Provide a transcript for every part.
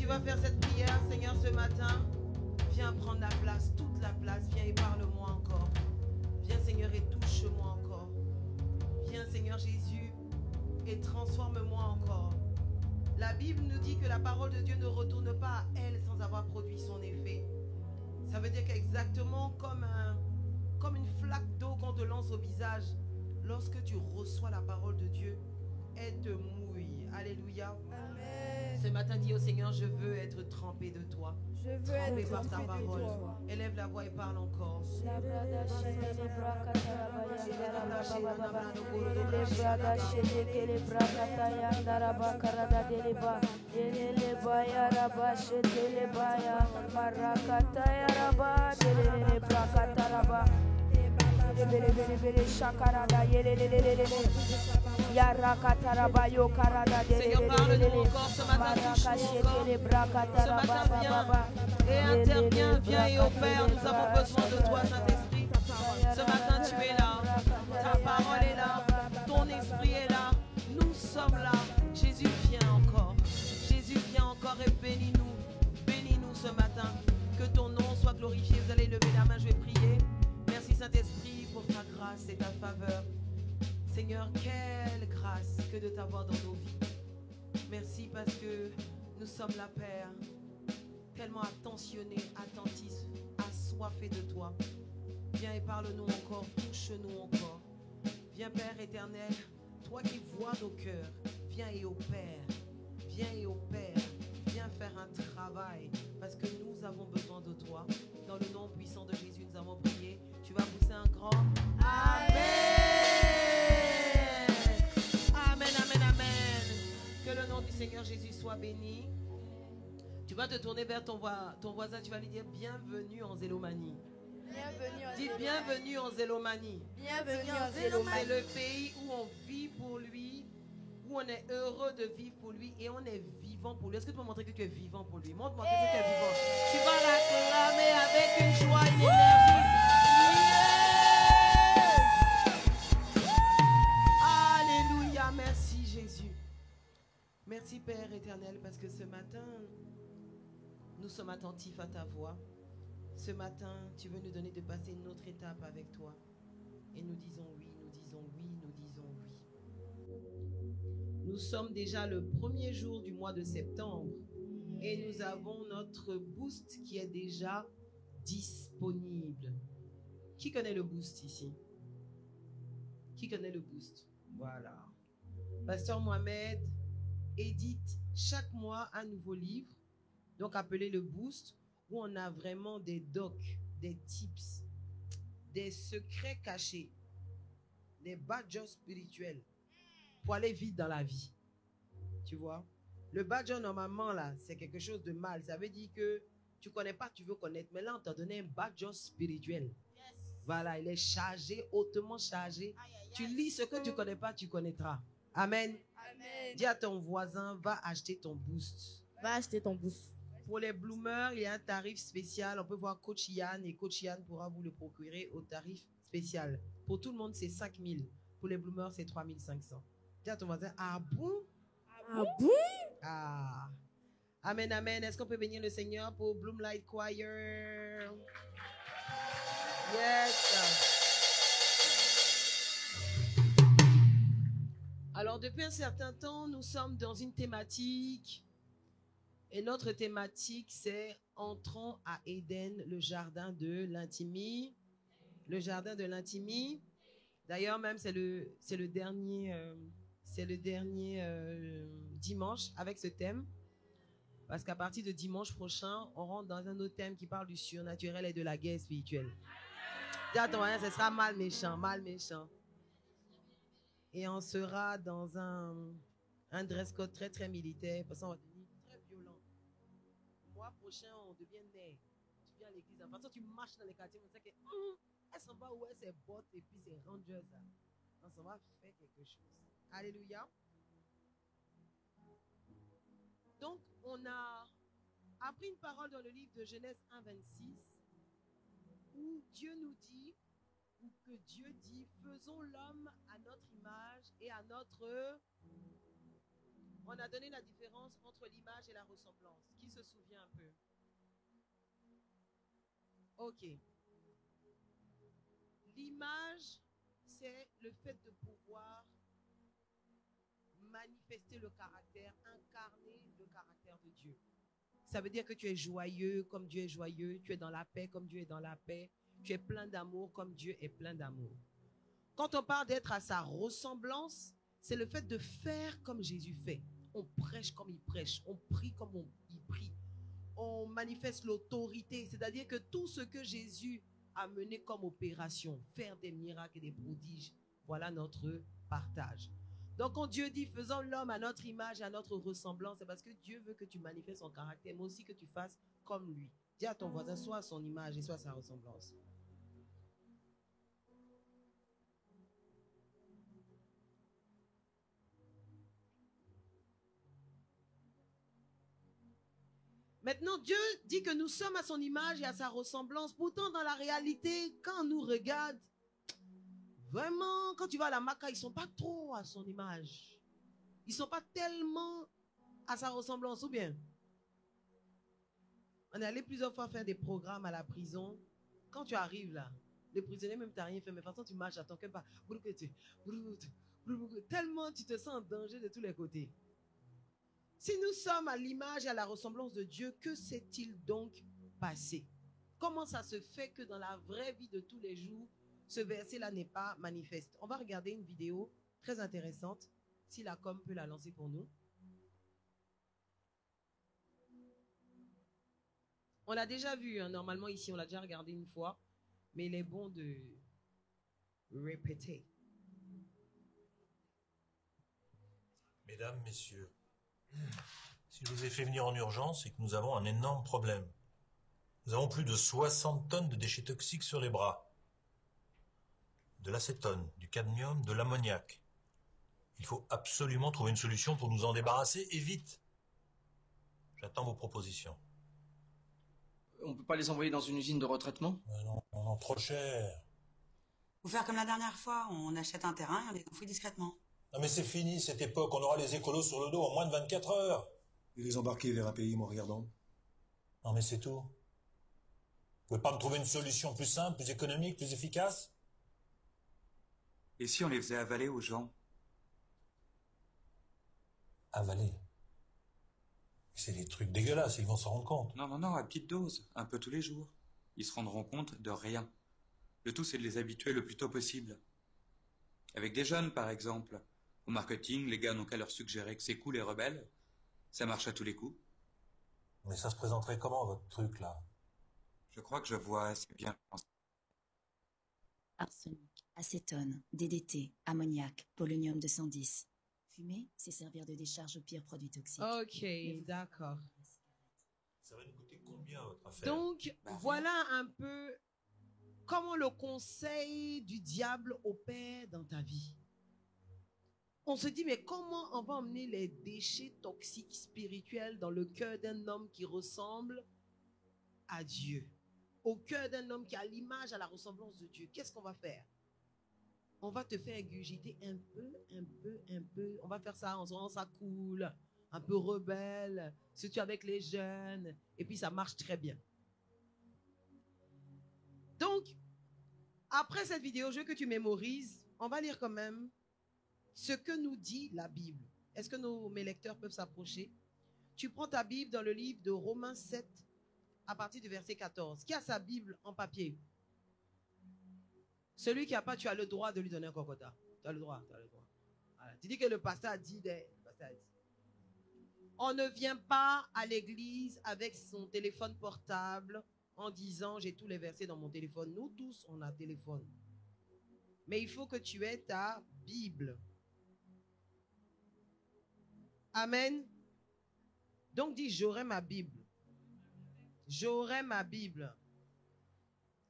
vas faire cette prière, Seigneur, ce matin, viens prendre la place, toute la place. Viens et parle-moi encore. Viens, Seigneur, et touche-moi encore. Viens, Seigneur Jésus, et transforme-moi encore. La Bible nous dit que la parole de Dieu ne retourne pas à elle sans avoir produit son effet. Ça veut dire qu'exactement comme une flaque d'eau qu'on te lance au visage, lorsque tu reçois la parole de Dieu, elle te mouille. Alléluia. Amen. Ce matin, dis au Seigneur, je veux être trempé de toi. Je veux Trempé être par ta trempé de parole. toi. Élève la voix et parle encore. Seigneur, parle-nous encore ce matin, touche-nous encore. Ce matin, viens et interviens, viens et opère. Nous avons besoin de toi, Saint-Esprit. Ce matin, tu es là. Ta parole est là. Ton esprit est là. Nous sommes là. Jésus, viens encore. Jésus, viens encore et bénis-nous. Bénis-nous ce matin. Que ton nom soit glorifié. Vous allez lever la main, je vais prier. Merci, Saint-Esprit, pour ta grâce et ta faveur. Seigneur, quelle grâce que de t'avoir dans nos vies. Merci parce que nous sommes là, Père, tellement attentionnés, attentifs, assoiffés de toi. Viens et parle-nous encore, touche-nous encore. Viens, Père éternel, toi qui vois nos cœurs, viens et opère. Viens et opère. Viens faire un travail parce que nous avons besoin de toi. Dans le nom puissant de Jésus, nous avons prié. Tu vas pousser un grand Amen. Amen, amen, amen. Que le nom du Seigneur Jésus soit béni. Tu vas te tourner vers ton voisin, tu vas lui dire bienvenue en Zélomanie. Dis bienvenue en Zélomanie. Bienvenue en Zélomanie. C'est le pays où on vit pour lui, où on est heureux de vivre pour lui et on est vivant pour lui. Est-ce que tu peux montrer que tu es vivant pour lui? Montre-moi que tu es vivant. Tu vas l'acclamer avec une joie, une énergie. Alléluia, merci Jésus. Merci Père éternel parce que ce matin, nous sommes attentifs à ta voix. Ce matin, tu veux nous donner de passer une autre étape avec toi. Et nous disons oui, nous disons oui, nous disons oui. Nous sommes déjà le premier jour du mois de septembre et nous avons notre boost qui est déjà disponible. Qui connaît le boost ici? Qui connaît le boost? Voilà. Pasteur Mohamed édite chaque mois un nouveau livre, donc appelé le boost, où on a vraiment des docs, des tips, des secrets cachés, des badges spirituels pour aller vite dans la vie. Tu vois? Le badge, normalement, là, c'est quelque chose de mal. Ça veut dire que tu ne connais pas, tu veux connaître. Mais là, on t'a donné un badge spirituel. Yes. Voilà, il est chargé, hautement chargé. Tu lis ce que tu ne connais pas, tu connaîtras. Amen. Amen. Dis à ton voisin, va acheter ton boost. Va acheter ton boost. Pour les bloomers, il y a un tarif spécial. On peut voir Coach Yann et Coach Yann pourra vous le procurer au tarif spécial. Pour tout le monde, c'est 5 000. Pour les bloomers, c'est 3 500. Dis à ton voisin, ah bon? Ah bon? Ah. Amen, amen. Est-ce qu'on peut bénir le Seigneur pour Bloomlight Choir? Yes. Alors, depuis un certain temps, nous sommes dans une thématique. Et notre thématique, c'est Entrons à Éden, le jardin de l'intimie. Le jardin de l'intimie. D'ailleurs, même, c'est le dernier dimanche avec ce thème. Parce qu'à partir de dimanche prochain, on rentre dans un autre thème qui parle du surnaturel et de la guerre spirituelle. Dis à ton voisin, ce sera mal méchant, mal méchant. Et on sera dans un dress code très, très militaire. Parce qu'on va devenir très violent. Le mois prochain, on devient nègre. Tu viens à l'église. De toute façon, tu marches dans les quartiers. On sait que elle s'en va où elle ses bottes et puis ses rangers. On s'en va faire quelque chose. Alléluia. Donc, on a appris une parole dans le livre de Genèse 1:26 où Dieu nous dit, ou que Dieu dit, faisons l'homme à notre image et à notre On a donné la différence entre l'image et la ressemblance. Qui se souvient un peu? Ok. L'image, c'est le fait de pouvoir manifester le caractère, incarner le caractère de Dieu. Ça veut dire que tu es joyeux comme Dieu est joyeux, tu es dans la paix comme Dieu est dans la paix, tu es plein d'amour comme Dieu est plein d'amour. Quand on parle d'être à sa ressemblance, c'est le fait de faire comme Jésus fait. On prêche comme il prêche, on prie comme il prie, on manifeste l'autorité, c'est-à-dire que tout ce que Jésus a mené comme opération, faire des miracles et des prodiges, voilà notre partage. Donc quand Dieu dit faisons l'homme à notre image et à notre ressemblance, c'est parce que Dieu veut que tu manifestes son caractère, mais aussi que tu fasses comme lui. Dis à ton voisin, sois à son image et sois à sa ressemblance. Maintenant, Dieu dit que nous sommes à son image et à sa ressemblance. Pourtant, dans la réalité, quand on nous regarde, vraiment, quand tu vas à la Maca, ils ne sont pas trop à son image. Ils ne sont pas tellement à sa ressemblance, ou bien? On est allé plusieurs fois faire des programmes à la prison. Quand tu arrives là, le prisonnier même t'a rien fait, mais de toute façon, tu marches à ton cœur pas. Tellement tu te sens en danger de tous les côtés. Si nous sommes à l'image et à la ressemblance de Dieu, que s'est-il donc passé? Comment ça se fait que dans la vraie vie de tous les jours, ce verset-là n'est pas manifeste? On va regarder une vidéo très intéressante, si la com peut la lancer pour nous. On l'a déjà vu, hein, normalement ici, on l'a déjà regardé une fois, mais il est bon de répéter. Mesdames, messieurs, si je vous ai fait venir en urgence, c'est que nous avons un énorme problème. Nous avons plus de 60 tonnes de déchets toxiques sur les bras. De l'acétone, du cadmium, de l'ammoniac. Il faut absolument trouver une solution pour nous en débarrasser, et vite. J'attends vos propositions. On peut pas les envoyer dans une usine de retraitement? Non, trop cher. Faut faire comme la dernière fois, on achète un terrain et on les enfouit discrètement. Non mais c'est fini cette époque, on aura les écolos sur le dos en moins de 24 heures. Et les embarquer vers un pays moins regardant. Non mais c'est tout. Vous pouvez pas me trouver une solution plus simple, plus économique, plus efficace? Et si on les faisait avaler aux gens? Avaler. C'est des trucs dégueulasses, ils vont s'en rendre compte. Non, à petite dose, un peu tous les jours. Ils se rendront compte de rien. Le tout, c'est de les habituer le plus tôt possible. Avec des jeunes, par exemple. Au marketing, les gars n'ont qu'à leur suggérer que c'est cool et rebelle. Ça marche à tous les coups. Mais ça se présenterait comment, votre truc, là? Je crois que je vois assez bien. Arsenic, acétone, DDT, ammoniac, polonium 210. Fumer, c'est servir de décharge aux pires produits toxiques. Ok, d'accord. Ça va nous coûter combien, votre affaire? Donc, voilà un peu comment le conseil du diable opère dans ta vie. On se dit, mais comment on va emmener les déchets toxiques spirituels dans le cœur d'un homme qui ressemble à Dieu, au cœur d'un homme qui a l'image, à la ressemblance de Dieu? Qu'est-ce qu'on va faire? On va te faire ingurgiter un peu. On va faire ça en se rendant ça cool, un peu rebelle, surtout avec les jeunes. Et puis ça marche très bien. Donc, après cette vidéo, je veux que tu mémorises. On va lire quand même ce que nous dit la Bible. Est-ce que mes lecteurs peuvent s'approcher? Tu prends ta Bible dans le livre de Romains 7, à partir du verset 14. Qui a sa Bible en papier? Celui qui n'a pas, tu as le droit de lui donner un cocotta. Tu as le droit. Voilà. Tu dis que le pasteur a dit. On ne vient pas à l'église avec son téléphone portable en disant j'ai tous les versets dans mon téléphone. Nous tous, on a téléphone. Mais il faut que tu aies ta Bible. Amen. Donc dis, j'aurai ma Bible. J'aurai ma Bible.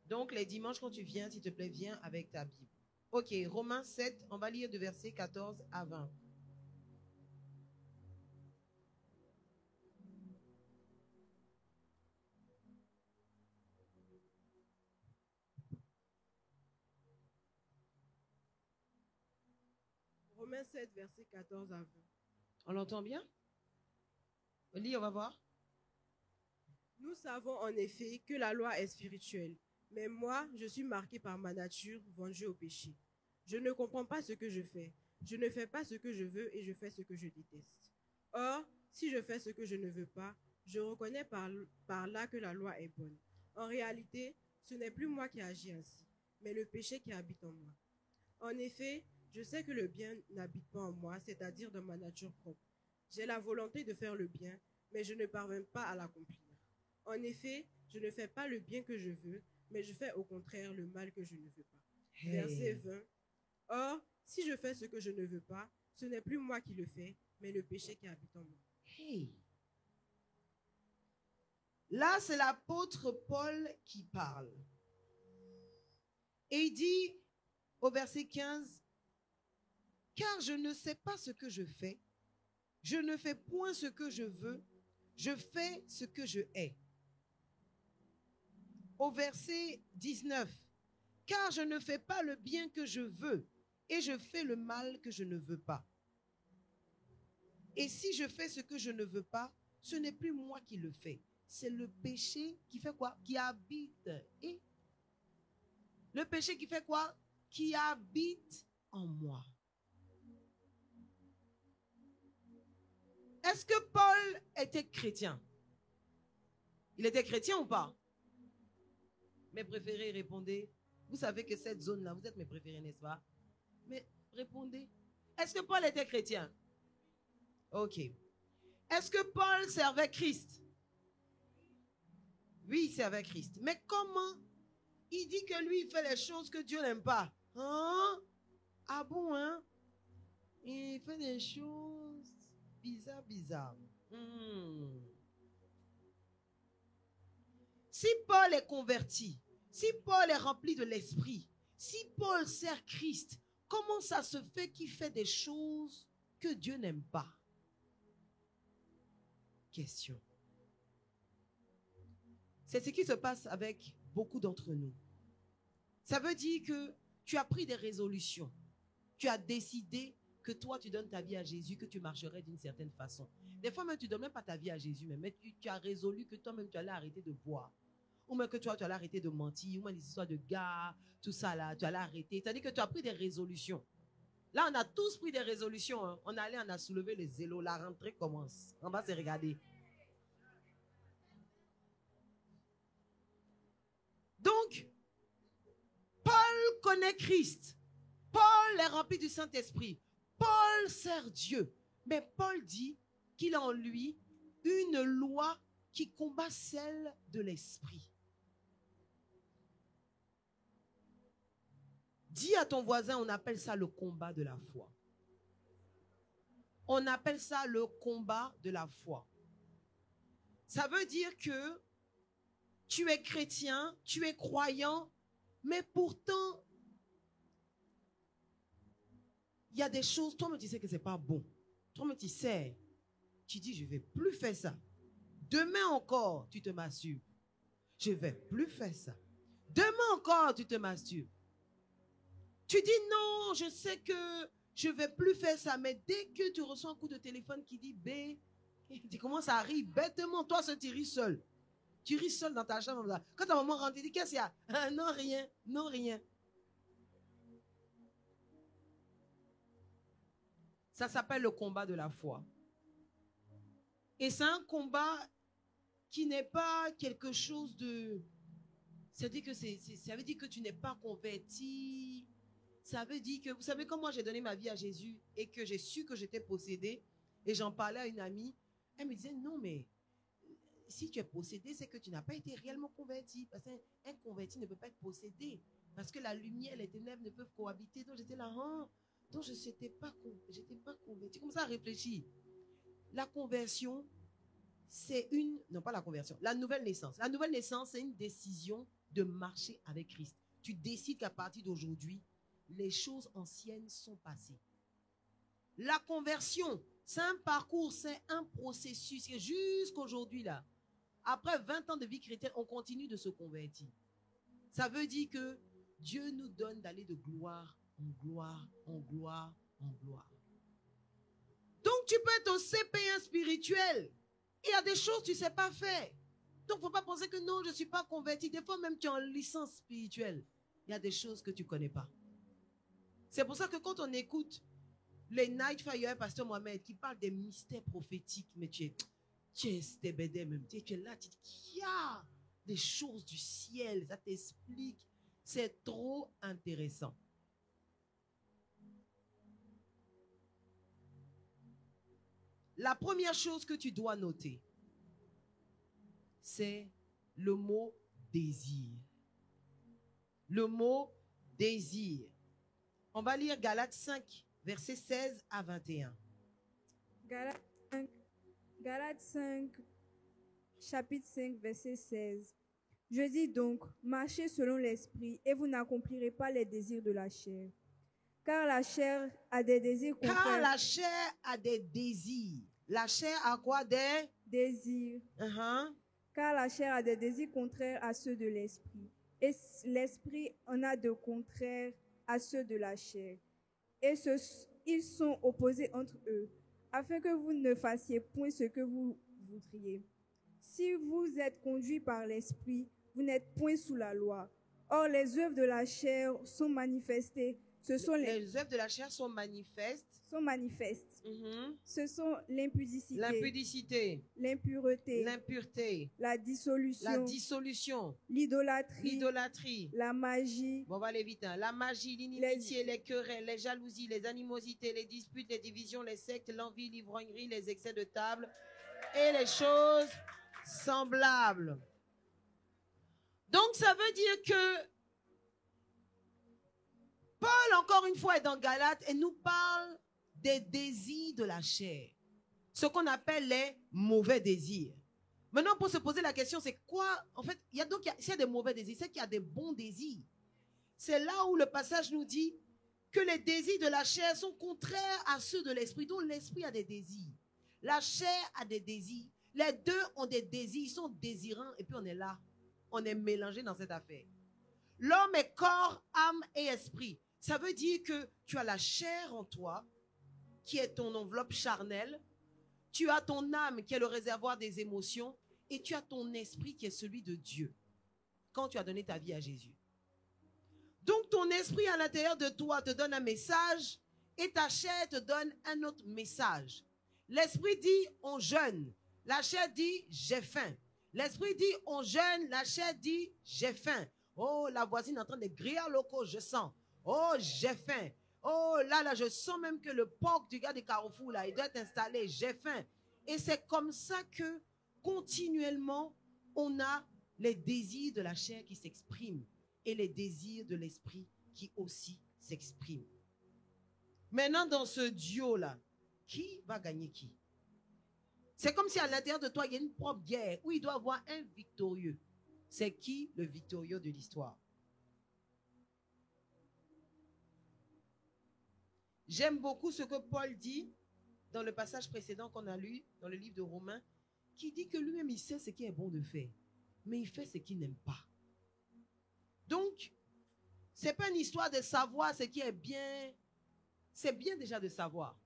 Donc les dimanches quand tu viens, s'il te plaît, viens avec ta Bible. Ok, Romains 7, on va lire de versets 14 à 20. Romains 7, verset 14 à 20. On l'entend bien? Lis, on va voir. Nous savons en effet que la loi est spirituelle, mais moi, je suis marqué par ma nature vendue au péché. Je ne comprends pas ce que je fais. Je ne fais pas ce que je veux et je fais ce que je déteste. Or, si je fais ce que je ne veux pas, je reconnais par là que la loi est bonne. En réalité, ce n'est plus moi qui agis ainsi, mais le péché qui habite en moi. En effet, je sais que le bien n'habite pas en moi, c'est-à-dire dans ma nature propre. J'ai la volonté de faire le bien, mais je ne parviens pas à l'accomplir. En effet, je ne fais pas le bien que je veux, mais je fais au contraire le mal que je ne veux pas. Verset 20. Or, si je fais ce que je ne veux pas, ce n'est plus moi qui le fais, mais le péché qui habite en moi. Hey. Là, c'est l'apôtre Paul qui parle. Et il dit au verset 15, « Car je ne sais pas ce que je fais, je ne fais point ce que je veux, je fais ce que je hais. » Au verset 19, « Car je ne fais pas le bien que je veux, et je fais le mal que je ne veux pas. Et si je fais ce que je ne veux pas, ce n'est plus moi qui le fais. C'est le péché qui fait quoi? Qui habite. Et le péché qui fait quoi? Qui habite en moi. » Est-ce que Paul était chrétien? Il était chrétien ou pas? Mes préférés, répondez. Vous savez que cette zone-là, vous êtes mes préférés, n'est-ce pas? Mais répondez. Est-ce que Paul était chrétien? Ok. Est-ce que Paul servait Christ? Oui, il servait Christ. Mais comment il dit que lui, il fait les choses que Dieu n'aime pas? Hein? Ah bon, hein? Il fait des choses bizarres. Si Paul est converti, si Paul est rempli de l'esprit, si Paul sert Christ, comment ça se fait qu'il fait des choses que Dieu n'aime pas? Question. C'est ce qui se passe avec beaucoup d'entre nous. Ça veut dire que tu as pris des résolutions. Tu as décidé que toi, tu donnes ta vie à Jésus, que tu marcherais d'une certaine façon. Des fois, même, tu ne donnes même pas ta vie à Jésus, mais tu as résolu que toi-même, tu allais arrêter de boire. Ou même que toi, tu allais arrêter de mentir, ou même les histoires de gars, tout ça là, tu allais arrêter. C'est-à-dire que tu as pris des résolutions. Là, on a tous pris des résolutions. Hein. On allait, on a soulevé les élos. La rentrée commence. On va se regarder. Donc, Paul connaît Christ. Paul est rempli du Saint-Esprit. Paul sert Dieu. Mais Paul dit qu'il a en lui une loi qui combat celle de l'esprit. Dis à ton voisin, on appelle ça le combat de la foi. On appelle ça le combat de la foi. Ça veut dire que tu es chrétien, tu es croyant, mais pourtant, il y a des choses, toi-même tu sais que ce n'est pas bon. Toi-même tu sais, tu dis je ne vais plus faire ça. Demain encore, tu te masturbes. Je ne vais plus faire ça. Demain encore, tu te masturbes. Tu dis non, je sais que je ne vais plus faire ça, mais dès que tu reçois un coup de téléphone qui dit B, tu commences à rire bêtement. Toi, tu ris seul. Tu ris seul dans ta chambre. Là. Quand ta maman rentre, tu dis qu'est-ce qu'il y a? Ah, non, rien, non, rien. Ça s'appelle le combat de la foi. Et c'est un combat qui n'est pas quelque chose de... Ça veut dire que tu n'es pas converti. Ça veut dire que... Vous savez, quand moi j'ai donné ma vie à Jésus et que j'ai su que j'étais possédée, et j'en parlais à une amie, elle me disait, non, mais si tu es possédé, c'est que tu n'as pas été réellement converti. Parce qu'un converti ne peut pas être possédé. Parce que la lumière et les ténèbres ne peuvent cohabiter. Donc j'étais là, donc je n'étais pas converti. Comme ça, réfléchis. La conversion, c'est une... Non, pas la conversion. La nouvelle naissance. La nouvelle naissance, c'est une décision de marcher avec Christ. Tu décides qu'à partir d'aujourd'hui, les choses anciennes sont passées. La conversion, c'est un parcours, c'est un processus. Et jusqu'aujourd'hui, là, après 20 ans de vie chrétienne, on continue de se convertir. Ça veut dire que Dieu nous donne d'aller de gloire en gloire, en gloire, en gloire. Donc, tu peux être au CP1 spirituel. Il y a des choses que tu ne sais pas faire. Donc, il ne faut pas penser que non, je ne suis pas converti. Des fois, même tu es en licence spirituelle. Il y a des choses que tu ne connais pas. C'est pour ça que quand on écoute les Night Fire, Pasteur Mohamed, qui parle des mystères prophétiques, mais tu es même. Tu es là, tu dis qu'il y a des choses du ciel. Ça t'explique. C'est trop intéressant. La première chose que tu dois noter, c'est le mot désir. Le mot désir. On va lire Galates 5, versets 16 à 21. Galates 5, chapitre 5, verset 16. Je dis donc, marchez selon l'esprit et vous n'accomplirez pas les désirs de la chair. Car la chair a des désirs contraires. Car la chair a des désirs. La chair a quoi? Des désirs. Car la chair a des désirs contraires à ceux de l'esprit. Et l'esprit en a de contraires à ceux de la chair. Et ils sont opposés entre eux, afin que vous ne fassiez point ce que vous voudriez. Si vous êtes conduits par l'esprit, vous n'êtes point sous la loi. Or, les œuvres de la chair sont manifestées. Les œuvres de la chair sont manifestes. Ce sont l'impudicité, l'impureté, la dissolution, l'idolâtrie, la magie. Bon, on va aller vite. La magie, l'inimitié, les querelles, les jalousies, les animosités, les disputes, les divisions, les sectes, l'envie, l'ivrognerie, les excès de table et les choses semblables. Donc, ça veut dire que Paul, encore une fois, est dans Galates et nous parle des désirs de la chair. Ce qu'on appelle les mauvais désirs. Maintenant, pour se poser la question, c'est quoi? En fait, s'il y a des mauvais désirs, c'est qu'il y a des bons désirs. C'est là où le passage nous dit que les désirs de la chair sont contraires à ceux de l'esprit. Donc, l'esprit a des désirs. La chair a des désirs. Les deux ont des désirs. Ils sont désirants et puis on est là. On est mélangé dans cette affaire. L'homme est corps, âme et esprit. Ça veut dire que tu as la chair en toi, qui est ton enveloppe charnelle. Tu as ton âme, qui est le réservoir des émotions. Et tu as ton esprit, qui est celui de Dieu, quand tu as donné ta vie à Jésus. Donc, ton esprit à l'intérieur de toi te donne un message et ta chair te donne un autre message. L'esprit dit, on jeûne. La chair dit, j'ai faim. L'esprit dit, on jeûne. La chair dit, j'ai faim. Oh, la voisine est en train de griller à loco, je sens. Oh, j'ai faim. Oh, là, je sens même que le porc du gars de Carrefour, là, il doit être installé. J'ai faim. Et c'est comme ça que, continuellement, on a les désirs de la chair qui s'expriment et les désirs de l'esprit qui aussi s'expriment. Maintenant, dans ce duo-là, qui va gagner qui? C'est comme si à l'intérieur de toi, il y a une propre guerre où il doit y avoir un victorieux. C'est qui le victorieux de l'histoire? J'aime beaucoup ce que Paul dit dans le passage précédent qu'on a lu dans le livre de Romains, qui dit que lui-même, il sait ce qui est bon de faire, mais il fait ce qu'il n'aime pas. Donc, ce n'est pas une histoire de savoir ce qui est bien. C'est bien déjà de savoir.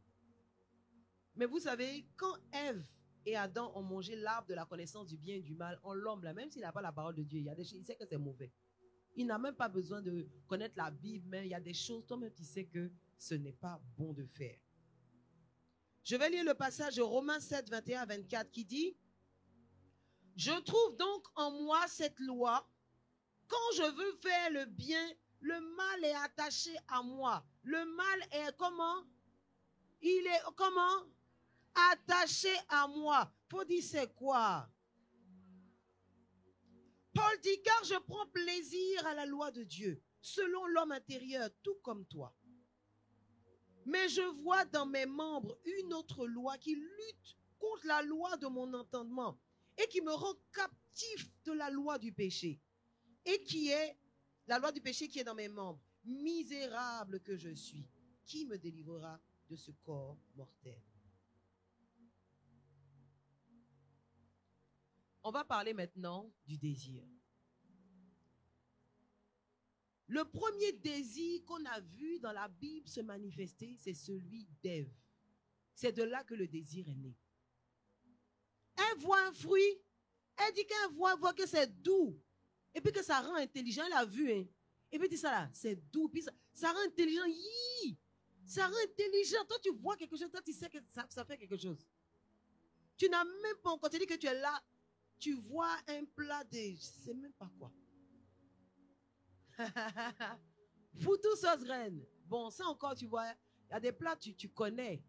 Mais vous savez, quand Ève et Adam ont mangé l'arbre de la connaissance du bien et du mal, en l'homme, là, même s'il n'a pas la parole de Dieu, il sait que c'est mauvais. Il n'a même pas besoin de connaître la Bible, mais il y a des choses, toi-même, tu sais que ce n'est pas bon de faire. Je vais lire le passage de Romains 7, 21 à 24 qui dit « Je trouve donc en moi cette loi. Quand je veux faire le bien, le mal est attaché à moi. » Le mal est comment? Il est comment? Attaché à moi. Faut dire c'est quoi? Paul dit, car je prends plaisir à la loi de Dieu, selon l'homme intérieur, tout comme toi. Mais je vois dans mes membres une autre loi qui lutte contre la loi de mon entendement et qui me rend captif de la loi du péché. Et qui est la loi du péché qui est dans mes membres. Misérable que je suis, qui me délivrera de ce corps mortel? On va parler maintenant du désir. Le premier désir qu'on a vu dans la Bible se manifester, c'est celui d'Ève. C'est de là que le désir est né. Elle voit un fruit. Elle dit qu'elle voit que c'est doux. Et puis que ça rend intelligent. Elle a vu. Hein. Et puis elle dit ça là, c'est doux. Puis ça rend intelligent. Hi! Ça rend intelligent. Toi, tu vois quelque chose. Toi, tu sais que ça fait quelque chose. Tu n'as même pas encore. Tu dis que tu es là. Tu vois un plat de... Je ne sais même pas quoi. Foutou sauce reine. Bon, ça encore, tu vois. Il y a des plats, tu connais.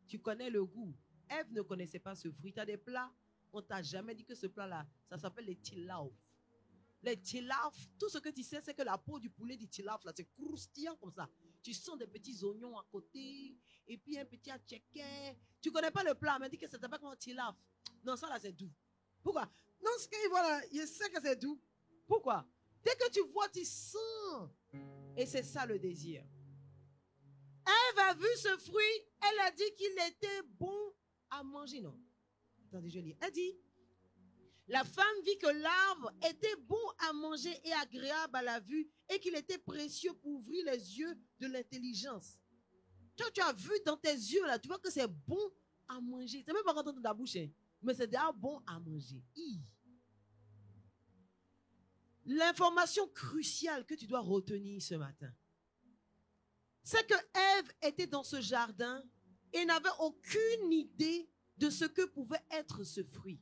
Tu connais le goût. Ève ne connaissait pas ce fruit. Tu as des plats, on t'a jamais dit que ce plat-là, ça s'appelle les tilauf. Les tilauf, tout ce que tu sais, c'est que la peau du poulet du tilauf, là, c'est croustillant comme ça. Tu sens des petits oignons à côté, et puis un petit atchèque. Tu connais pas le plat, mais dis que ça s'appelle comme un tilauf. Non, ça là, c'est doux. Pourquoi? Non, ce qu'il voit là, il sait que c'est doux. Pourquoi? Dès que tu vois, tu sens. Et c'est ça le désir. Ève a vu ce fruit, elle a dit qu'il était bon à manger. Non. Attendez, je lis. Elle dit, la femme vit que l'arbre était bon à manger et agréable à la vue et qu'il était précieux pour ouvrir les yeux de l'intelligence. Toi, tu as vu dans tes yeux là, tu vois que c'est bon à manger. C'est même pas content de ta bouche, hein, mais c'est déjà bon à manger. L'information cruciale que tu dois retenir ce matin, c'est que Ève était dans ce jardin et n'avait aucune idée de ce que pouvait être ce fruit.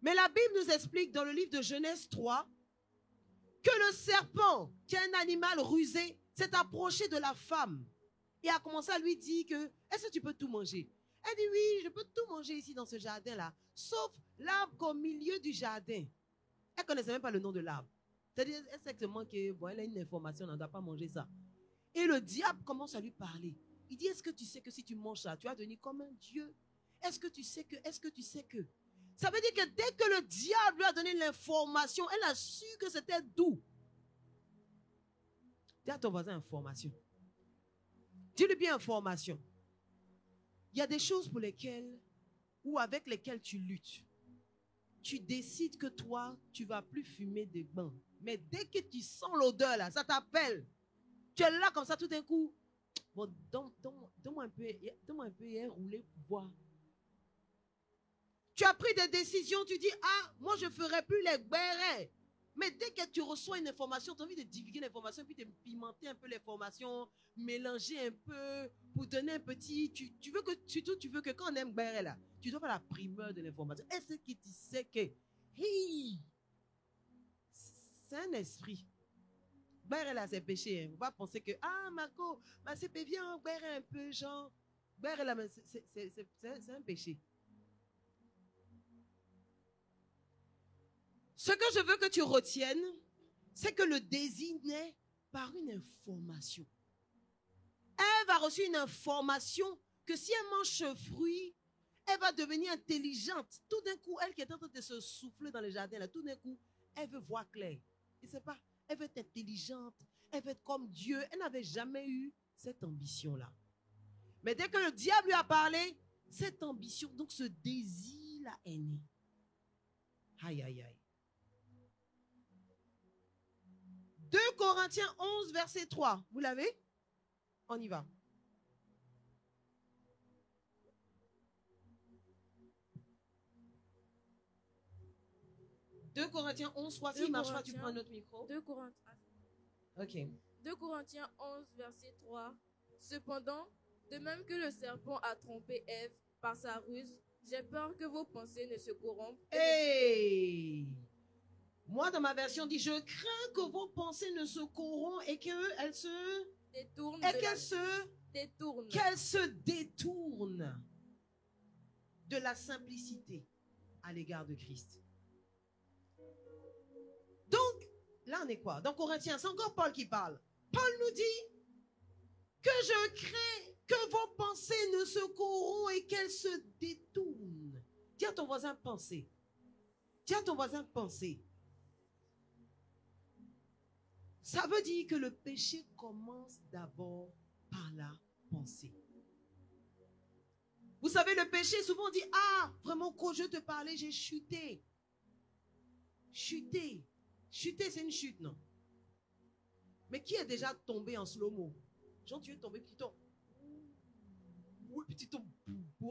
Mais la Bible nous explique dans le livre de Genèse 3 que le serpent, qui est un animal rusé, s'est approché de la femme et a commencé à lui dire que, est-ce que tu peux tout manger? Elle dit, oui, je peux tout manger ici dans ce jardin-là, sauf l'arbre qu'au milieu du jardin. Elle ne connaissait même pas le nom de l'arbre. C'est-à-dire, elle sait seulement que, bon, elle a une information, on ne doit pas manger ça. Et le diable commence à lui parler. Il dit, est-ce que tu sais que si tu manges ça, tu vas devenir comme un Dieu? Est-ce que tu sais que? Ça veut dire que dès que le diable lui a donné l'information, elle a su que c'était doux. Dis à ton voisin information. Dis-lui bien information. Il y a des choses pour lesquelles, ou avec lesquelles tu luttes. Tu décides que toi, tu ne vas plus fumer des bains. Mais dès que tu sens l'odeur là, ça t'appelle. Tu es là comme ça tout d'un coup. Bon, donne-moi un peu et rouler pour voir. Tu as pris des décisions, tu dis, ah, moi je ne ferai plus les bérets. Mais dès que tu reçois une information, tu as envie de divulguer l'information, puis de pimenter un peu l'information, mélanger un peu, pour donner un petit... Tu veux que quand on aime béret là, tu dois faire la primeur de l'information. Est-ce que tu sais que, hey, c'est un esprit. Béret là, c'est péché. Il ne faut pas penser que, ah, Marco, c'est bien, béret un peu, genre. Béret là, c'est un péché. Ce que je veux que tu retiennes, c'est que le désir naît par une information. Ève a reçu une information que si elle mange ce fruit, elle va devenir intelligente. Tout d'un coup, elle qui est en train de se souffler dans le jardin, là, tout d'un coup, elle veut voir clair. Je ne sais pas, elle veut être intelligente, elle veut être comme Dieu. Elle n'avait jamais eu cette ambition-là. Mais dès que le diable lui a parlé, cette ambition, donc ce désir-là est né. Aïe, aïe, aïe. 2 Corinthiens 11, verset 3. Vous l'avez? On y va. « 2 Corinthiens 11, 3, s'il ne marche pas, tu prends un autre micro. 2 Corinthiens. Ok. 2 Corinthiens 11, verset 3. Cependant, de même que le serpent a trompé Ève par sa ruse, j'ai peur que vos pensées ne se corrompent. Hey! Moi, dans ma version, dit, je crains que vos pensées ne se corrompent et qu'elles se détournent. Et qu'elles se détournent. Qu'elles se détournent de la simplicité à l'égard de Christ. Donc, là, on est quoi? Dans Corinthiens, c'est encore Paul qui parle. Paul nous dit que je crains que vos pensées ne se corrompent et qu'elles se détournent. Dis à ton voisin, penser. Dis à ton voisin, penser. Ça veut dire que le péché commence d'abord par la pensée. Vous savez, le péché, souvent on dit, ah, vraiment, quand je te parlais, j'ai chuté. Chuté. Chuter, c'est une chute, non? Mais qui est déjà tombé en slow-mo? Genre, tu es tombé, puis tu tombes. et puis tu tombes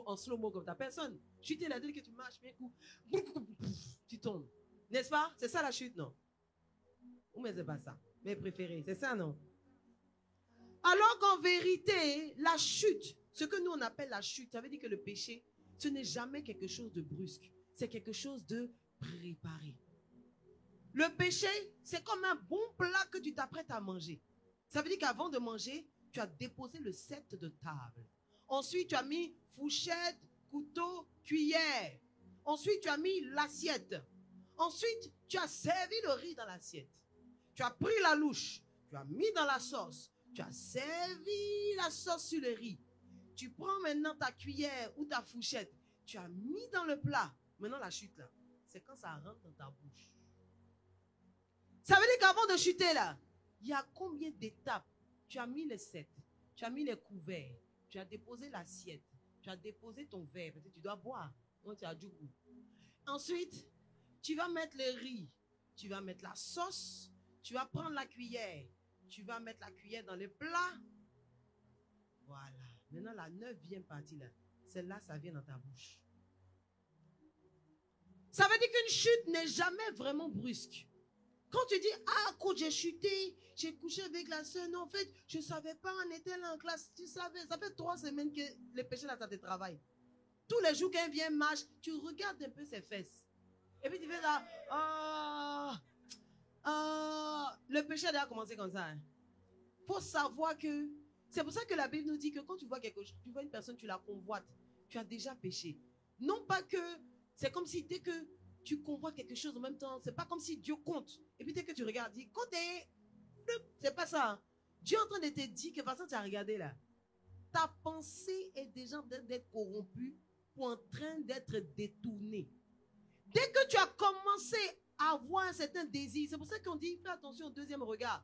en slow-mo comme ta personne. Chuter la tête que tu marches, bien coup, tu tombes. N'est-ce pas? C'est ça la chute, non? Ou mais c'est pas ça. Mes préférés, c'est ça, non? Alors qu'en vérité, la chute, ce que nous on appelle la chute, ça veut dire que le péché, ce n'est jamais quelque chose de brusque. C'est quelque chose de préparé. Le péché, c'est comme un bon plat que tu t'apprêtes à manger. Ça veut dire qu'avant de manger, tu as déposé le set de table. Ensuite, tu as mis fourchette, couteau, cuillère. Ensuite, tu as mis l'assiette. Ensuite, tu as servi le riz dans l'assiette. Tu as pris la louche, tu as mis dans la sauce. Tu as servi la sauce sur le riz. Tu prends maintenant ta cuillère ou ta fourchette. Tu as mis dans le plat. Maintenant, la chute, là, c'est quand ça rentre dans ta bouche. Ça veut dire qu'avant de chuter, là, il y a combien d'étapes? Tu as mis les sets, tu as mis les couverts, tu as déposé l'assiette, tu as déposé ton verre, parce que tu dois boire, donc tu as du goût. Ensuite, tu vas mettre le riz, tu vas mettre la sauce, tu vas prendre la cuillère, tu vas mettre la cuillère dans le plat. Voilà. Maintenant, la 9e partie, là, celle-là, ça vient dans ta bouche. Ça veut dire qu'une chute n'est jamais vraiment brusque. Quand tu dis, ah, quand j'ai chuté, j'ai couché avec la sœur, non, en fait, je ne savais pas, on était là en classe, tu savais, ça fait 3 semaines que le péché, là, ça te travaille. Tous les jours qu'elle vient marche, tu regardes un peu ses fesses. Et puis tu fais là, le péché a déjà commencé comme ça. Il faut savoir que, c'est pour ça que la Bible nous dit que quand tu vois quelque chose, tu vois une personne, tu la convoites, tu as déjà péché. Non pas que, c'est comme si dès que tu convoites quelque chose en même temps, c'est pas comme si Dieu compte. Et puis dès que tu regardes, dit, comptez, c'est pas ça. Dieu est en train de te dire que de toute façon tu as regardé là. Ta pensée est déjà en train d'être corrompue ou en train d'être détournée. Dès que tu as commencé à avoir un certain désir, c'est pour ça qu'on dit, fais attention au deuxième regard.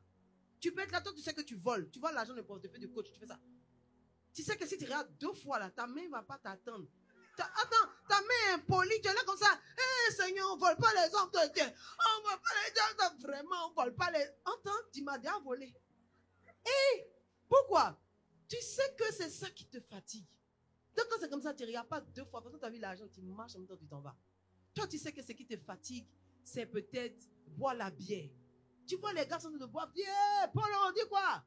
Tu peux être là, toi tu sais que tu voles. Tu voles l'argent du portefeuille du coach, tu fais ça. Tu sais que si tu regardes 2 fois là, ta main ne va pas t'attendre. Attends, ta main est impolie, tu es là comme ça. Hé Seigneur, on ne vole pas les hommes de Dieu. On ne vole pas les gens, vraiment, on ne vole pas les... Entends, tu m'as déjà volé. Et pourquoi? Tu sais que c'est ça qui te fatigue. Donc quand c'est comme ça, tu ne regardes pas 2 fois. Parce que tu as vu l'argent, tu marches en même temps, tu t'en vas. Toi, tu sais que ce qui te fatigue, c'est peut-être boire la bière. Tu vois les gars sont en train de boire bière. Paul, on dit quoi?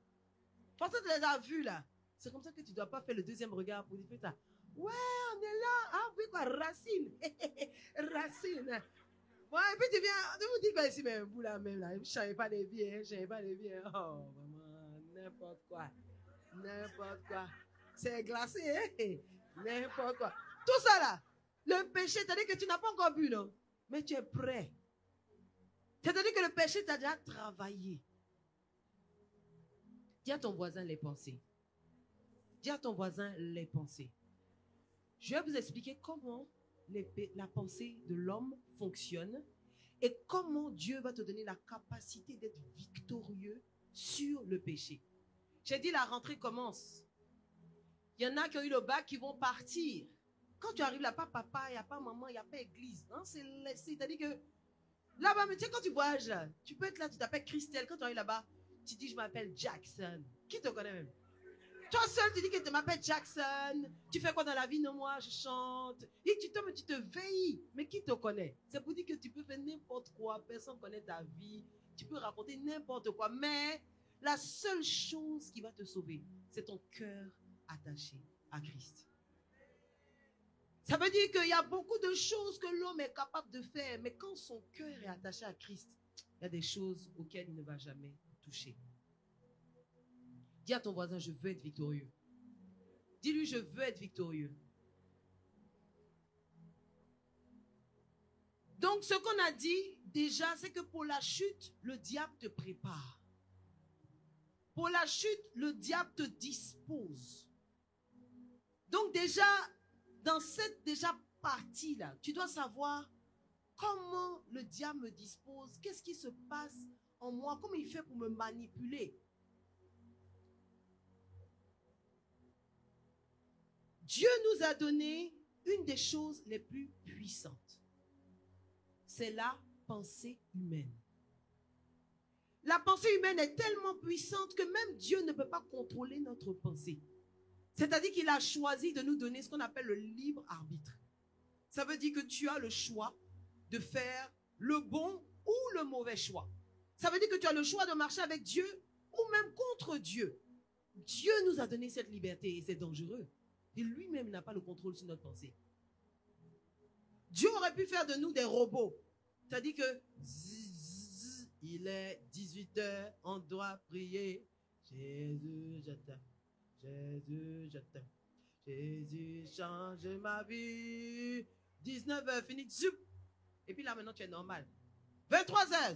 Parce que tu les as vus là. C'est comme ça que tu ne dois pas faire le deuxième regard pour dire ça. Ouais, on est là. Ah oui, quoi, Racine. Racine. Ouais, et puis tu viens, tu me dis, ben ici, mais vous là même, là, je ne savais pas les biens, je ne savais pas les biens. Oh, maman, n'importe quoi. N'importe quoi. C'est glacé, hein? N'importe quoi. Tout ça là, le péché, c'est-à-dire que tu n'as pas encore bu, non? Mais tu es prêt. C'est-à-dire que le péché t'a déjà travaillé. Dis à ton voisin les pensées. Dis à ton voisin les pensées. Je vais vous expliquer comment la pensée de l'homme fonctionne et comment Dieu va te donner la capacité d'être victorieux sur le péché. J'ai dit la rentrée commence. Il y en a qui ont eu le bac qui vont partir. Quand tu arrives là, pas papa, il n'y a pas maman, il n'y a pas église. Hein, c'est-à-dire que là-bas, tu sais, quand tu voyages, là, tu peux être là, tu t'appelles Christelle. Quand tu arrives là-bas, tu dis, je m'appelle Jackson. Qui te connaît même? Toi seul, tu dis que tu m'appelles Jackson. Tu fais quoi dans la vie? Non, moi, je chante. Et tu te veilles. Mais qui te connaît? C'est pour dire que tu peux faire n'importe quoi. Personne ne connaît ta vie. Tu peux raconter n'importe quoi. Mais la seule chose qui va te sauver, c'est ton cœur attaché à Christ. Ça veut dire qu'il y a beaucoup de choses que l'homme est capable de faire. Mais quand son cœur est attaché à Christ, il y a des choses auxquelles il ne va jamais toucher. Dis à ton voisin, je veux être victorieux. Dis-lui, je veux être victorieux. Donc, ce qu'on a dit déjà, c'est que pour la chute, le diable te prépare. Pour la chute, le diable te dispose. Donc déjà, dans cette partie-là, tu dois savoir comment le diable me dispose, qu'est-ce qui se passe en moi, comment il fait pour me manipuler. Dieu nous a donné une des choses les plus puissantes. C'est la pensée humaine. La pensée humaine est tellement puissante que même Dieu ne peut pas contrôler notre pensée. C'est-à-dire qu'il a choisi de nous donner ce qu'on appelle le libre arbitre. Ça veut dire que tu as le choix de faire le bon ou le mauvais choix. Ça veut dire que tu as le choix de marcher avec Dieu ou même contre Dieu. Dieu nous a donné cette liberté et c'est dangereux. Et lui-même n'a pas le contrôle sur notre pensée. Dieu aurait pu faire de nous des robots. C'est-à-dire que il est 18h, on doit prier. Jésus, je t'aime. Jésus, je t'aime. Jésus, change ma vie. 19h, fini. Zup. Et puis là, maintenant, tu es normal. 23h,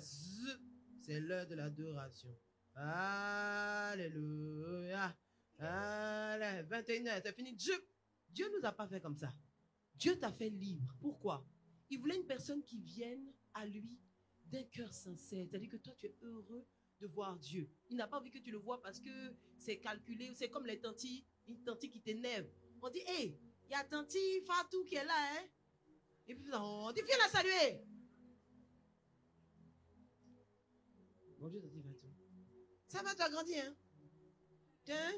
c'est l'heure de l'adoration. Alléluia. Allez, 21h, c'est fini. Zup. Dieu ne nous a pas fait comme ça. Dieu t'a fait libre. Pourquoi? Il voulait une personne qui vienne à lui d'un cœur sincère. C'est-à-dire que toi, tu es heureux de voir Dieu. Il n'a pas envie que tu le vois parce que c'est calculé. C'est comme les tantis, une tantie qui t'énerve. On dit, hey, il y a tantie Fatou qui est là, hein? Et puis on dit, viens la saluer. Bonjour tantie Fatou. Ça va, tu as grandi, hein? Tiens.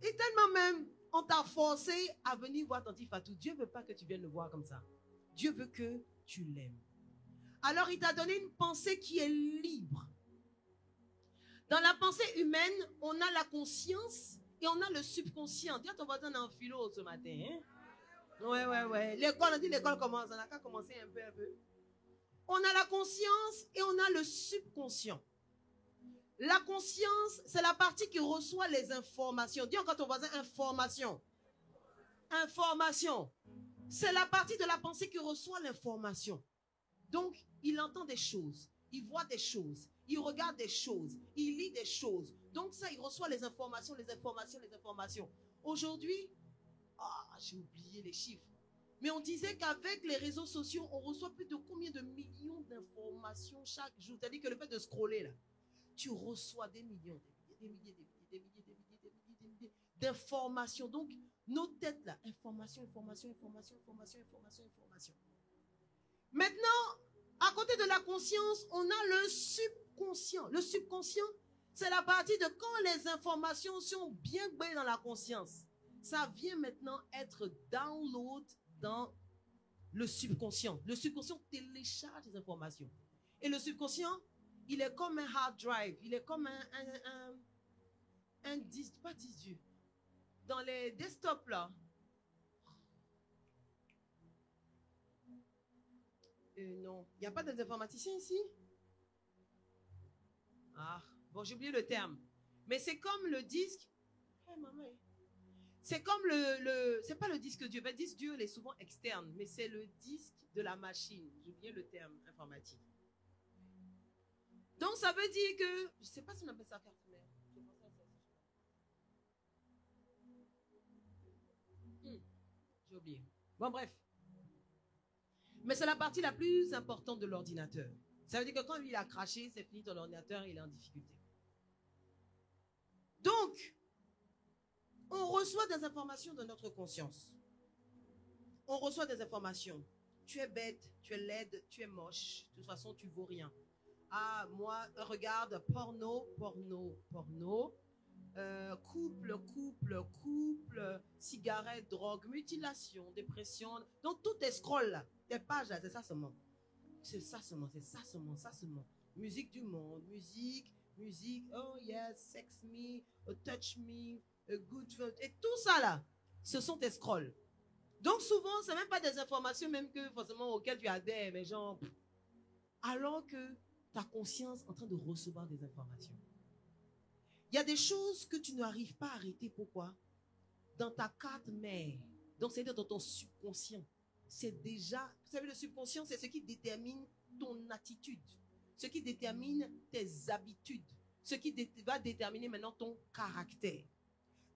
Et tellement même, on t'a forcé à venir voir tantie Fatou. Dieu ne veut pas que tu viennes le voir comme ça. Dieu veut que tu l'aimes. Alors, il t'a donné une pensée qui est libre. Dans la pensée humaine, on a la conscience et on a le subconscient. Dis à ton voisin, on est en philo ce matin. Hein? Ouais. L'école, on dit l'école commence. On n'a qu'à commencer un peu. On a la conscience et on a le subconscient. La conscience, c'est la partie qui reçoit les informations. Dis encore à ton voisin, information. Information. C'est la partie de la pensée qui reçoit l'information. Donc, il entend des choses, il voit des choses, il regarde des choses, il lit des choses. Donc ça, il reçoit les informations. Aujourd'hui, j'ai oublié les chiffres. Mais on disait qu'avec les réseaux sociaux, on reçoit plus de combien de millions d'informations chaque jour. C'est-à-dire que le fait de scroller, là, tu reçois des millions, des milliers d'informations. Donc, nos têtes, là, information. Maintenant, à côté de la conscience, on a le subconscient. Le subconscient, c'est la partie de quand les informations sont bien baignées dans la conscience. Ça vient maintenant être download dans le subconscient. Le subconscient télécharge les informations. Et le subconscient, il est comme un hard drive. Il est comme un disque, pas disque dur. Dans les desktops là, non, il n'y a pas des informaticiens ici? Bon, j'ai oublié le terme. Mais c'est comme le disque. Maman. C'est comme c'est pas le disque dur. Le disque dur, il est souvent externe, mais c'est le disque de la machine. J'ai oublié le terme informatique. Donc, ça veut dire que, je ne sais pas si on appelle ça carte mère. J'ai oublié. Bon, bref. Mais c'est la partie la plus importante de l'ordinateur. Ça veut dire que quand lui, il a craché, c'est fini, ton ordinateur, il est en difficulté. Donc, on reçoit des informations de notre conscience. On reçoit des informations. Tu es bête, tu es laide, tu es moche. De toute façon, tu vaux rien. Moi, regarde, porno. Couple, cigarette, drogue, mutilation, dépression. Donc, tout est scroll là. Tes pages là, c'est ça seulement. Musique du monde, musique, oh yes, sex me, touch me, good food. Et tout ça là, ce sont tes scrolls. Donc, souvent, c'est même pas des informations même que forcément auxquelles tu adhères, mais genre, alors que ta conscience est en train de recevoir des informations. Il y a des choses que tu n'arrives pas à arrêter. Pourquoi? Dans ta carte mère, donc c'est-à-dire dans ton subconscient, c'est déjà, vous savez, le subconscient, c'est ce qui détermine ton attitude, ce qui détermine tes habitudes, ce qui va déterminer maintenant ton caractère.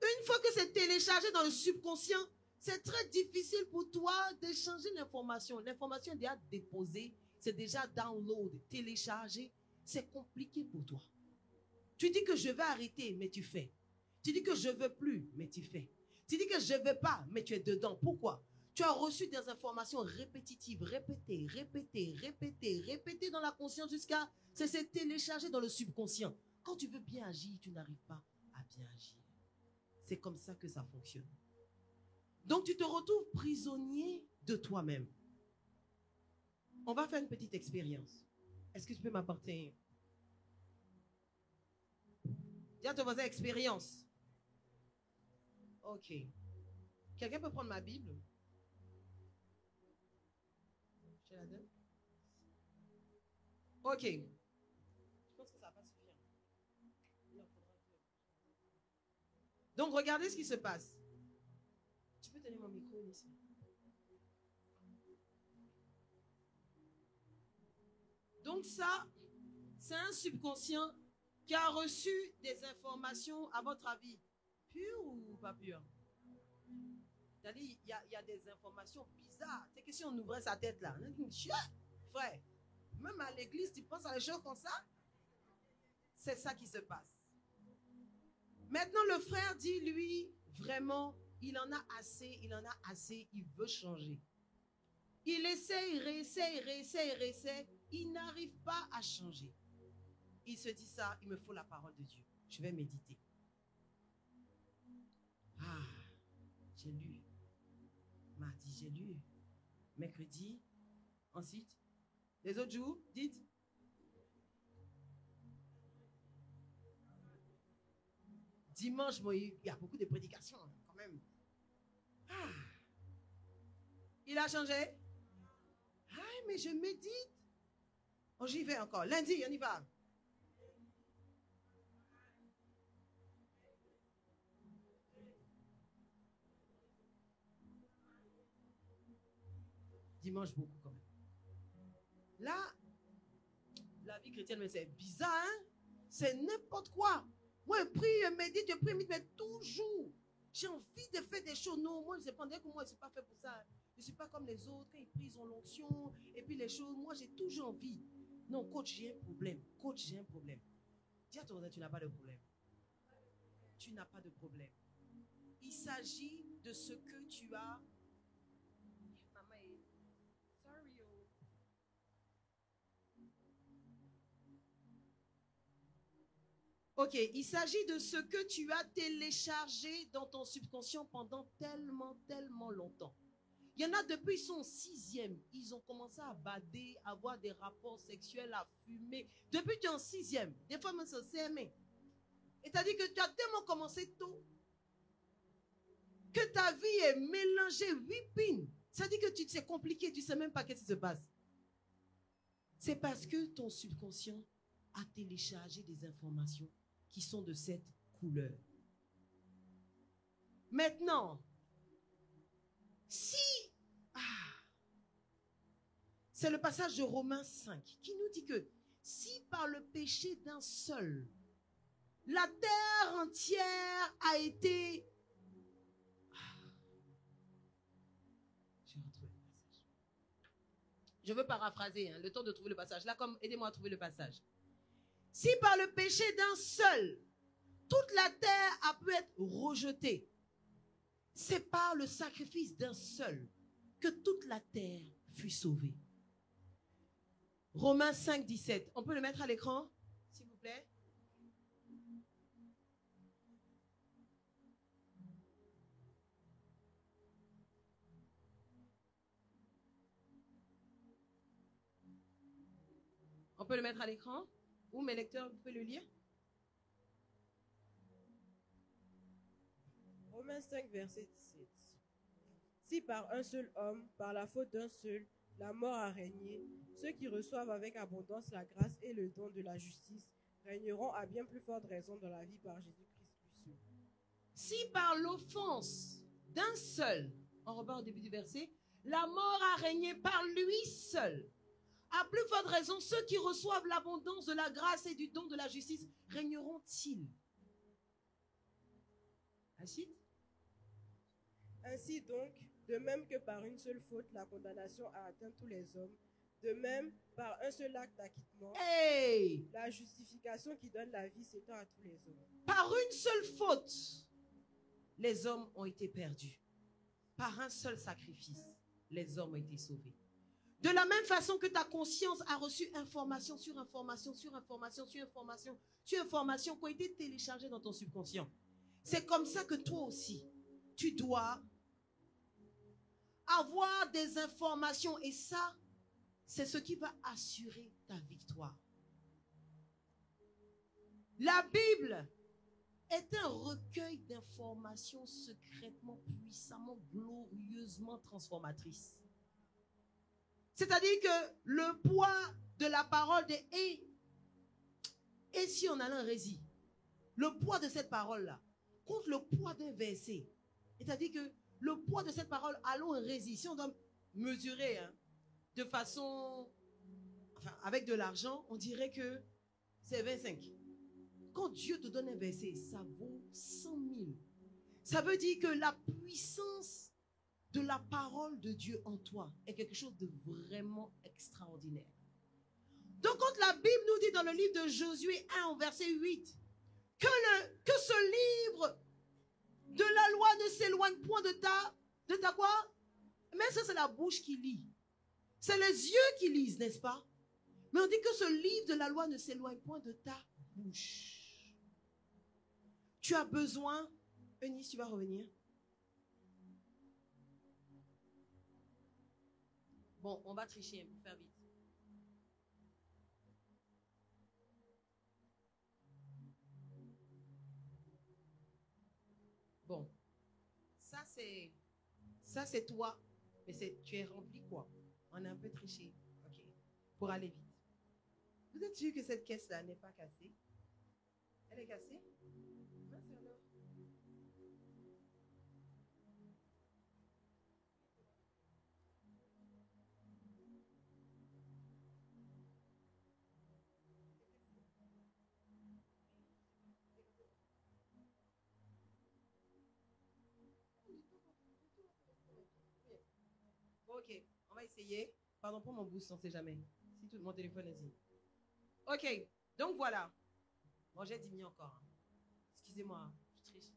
Une fois que c'est téléchargé dans le subconscient, c'est très difficile pour toi d'échanger l'information. L'information est déjà déposée, c'est déjà download, téléchargé, c'est compliqué pour toi. Tu dis que je vais arrêter, mais tu fais. Tu dis que je ne veux plus, mais tu fais. Tu dis que je ne veux pas, mais tu es dedans. Pourquoi? Tu as reçu des informations répétitives, répétées dans la conscience jusqu'à c'est téléchargé dans le subconscient. Quand tu veux bien agir, tu n'arrives pas à bien agir. C'est comme ça que ça fonctionne. Donc, tu te retrouves prisonnier de toi-même. On va faire une petite expérience. Est-ce que tu peux m'apporter? Dis à ton voisin, expérience. Ok. Quelqu'un peut prendre ma Bible? Je la donne. Ok. Je pense que ça va pas suffire. Donc, regardez ce qui se passe. Tu peux tenir mon micro ici. Donc ça, c'est un subconscient qui a reçu des informations, à votre avis, pures ou pas pures? C'est-à-dire, il y a des informations bizarres. C'est que si on ouvrait sa tête là, on dit, frère, même à l'église, tu penses à des choses comme ça? C'est ça qui se passe. Maintenant, le frère dit, lui, vraiment, il en a assez, il veut changer. Il essaie, il réessaie, il n'arrive pas à changer. Il se dit ça, il me faut la parole de Dieu. Je vais méditer. Ah, j'ai lu. Mardi, j'ai lu. Mercredi, ensuite. Les autres jours, dites. Dimanche, bon, il y a beaucoup de prédications quand même. Ah. Il a changé? Ah, mais je médite. Oh, j'y vais encore. Lundi, on y va. Dimanche, beaucoup quand même. Là, la vie chrétienne, mais c'est bizarre, hein? C'est n'importe quoi. Moi, je prie, je médite, mais toujours. J'ai envie de faire des choses. Non, moi, je sais pas que moi, je ne suis pas fait pour ça. Je ne suis pas comme les autres. Quand ils prient, ils ont l'onction. Et puis les choses, moi, j'ai toujours envie. Non, coach, j'ai un problème. Coach, j'ai un problème. Dis à ton voisin, tu n'as pas de problème. Tu n'as pas de problème. Il s'agit de ce que tu as. Maman est... Sorry, oh. Ok, il s'agit de ce que tu as téléchargé dans ton subconscient pendant tellement longtemps. Il y en a depuis, ils sont en 6e. Ils ont commencé à bader, à avoir des rapports sexuels, à fumer. Depuis, tu es en 6e. Des fois, même c'est au CM1. Et tu as dit que tu as tellement commencé tôt que ta vie est mélangée, whipping. Ça dit que c'est compliqué, tu ne sais même pas ce qui se passe. C'est parce que ton subconscient a téléchargé des informations qui sont de cette couleur. Maintenant, si... c'est le passage de Romains 5 qui nous dit que si par le péché d'un seul, la terre entière a été... J'ai retrouvé le passage. Je veux paraphraser, le temps de trouver le passage. Là, comme aidez-moi à trouver le passage. Si par le péché d'un seul, toute la terre a pu être rejetée, c'est par le sacrifice d'un seul que toute la terre fut sauvée. Romains 5, 17. On peut le mettre à l'écran, s'il vous plaît? On peut le mettre à l'écran? Ou mes lecteurs, vous pouvez le lire? Romains 5, verset 17. Si par un seul homme, par la faute d'un seul, la mort a régné, ceux qui reçoivent avec abondance la grâce et le don de la justice régneront à bien plus forte raison dans la vie par Jésus-Christ plus seul. Si par l'offense d'un seul, on repart au début du verset, la mort a régné par lui seul, à plus forte raison, ceux qui reçoivent l'abondance de la grâce et du don de la justice régneront-ils? Ainsi donc, de même que par une seule faute, la condamnation a atteint tous les hommes, de même, par un seul acte d'acquittement, la justification qui donne la vie s'étend à tous les hommes. Par une seule faute, les hommes ont été perdus. Par un seul sacrifice, les hommes ont été sauvés. De la même façon que ta conscience a reçu information sur information sur information sur information sur information qui ont été téléchargées dans ton subconscient. C'est comme ça que toi aussi, tu dois avoir des informations. Et ça, c'est ce qui va assurer ta victoire. La Bible est un recueil d'informations secrètement, puissamment, glorieusement transformatrices. C'est-à-dire que le poids de la parole de et si on a un récit, le poids de cette parole-là contre le poids d'un verset. C'est-à-dire que le poids de cette parole, allons un récit. Si on doit mesurer de façon, enfin, avec de l'argent, on dirait que c'est 25. Quand Dieu te donne un verset, ça vaut 100 000. Ça veut dire que la puissance de la parole de Dieu en toi est quelque chose de vraiment extraordinaire. Donc quand la Bible nous dit dans le livre de Josué 1 au verset 8 que ce livre de la loi ne s'éloigne point de ta quoi? Mais ça c'est la bouche qui lit. C'est les yeux qui lisent, n'est-ce pas? Mais on dit que ce livre de la loi ne s'éloigne point de ta bouche. Tu as besoin, Eunice, tu vas revenir. Bon, on va tricher pour faire vite. Bon, ça c'est toi, mais tu es rempli quoi? On a un peu triché, ok, pour aller vite. Vous êtes sûr que cette caisse-là n'est pas cassée? Elle est cassée? Mince alors. Ok, on va essayer. Pardon pour mon boost, on ne sait jamais. Si tout mon téléphone est dit. Ok, donc voilà. Bon, j'ai diminué encore. Excusez-moi, je triche.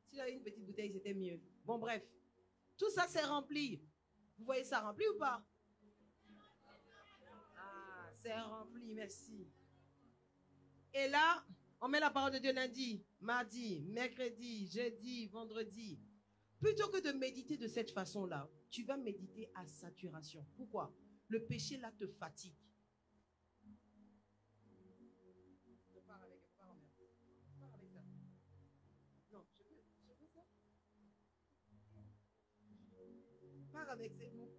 S'il y avait une petite bouteille, c'était mieux. Bon, bref. Tout ça, c'est rempli. Vous voyez ça rempli ou pas? Ah, c'est rempli, merci. Et là, on met la parole de Dieu lundi, mardi, mercredi, jeudi, vendredi. Plutôt que de méditer de cette façon-là, tu vas méditer à saturation. Pourquoi? Le péché là te fatigue. Pars avec ça. Non, je veux ça. Pars avec ces mots.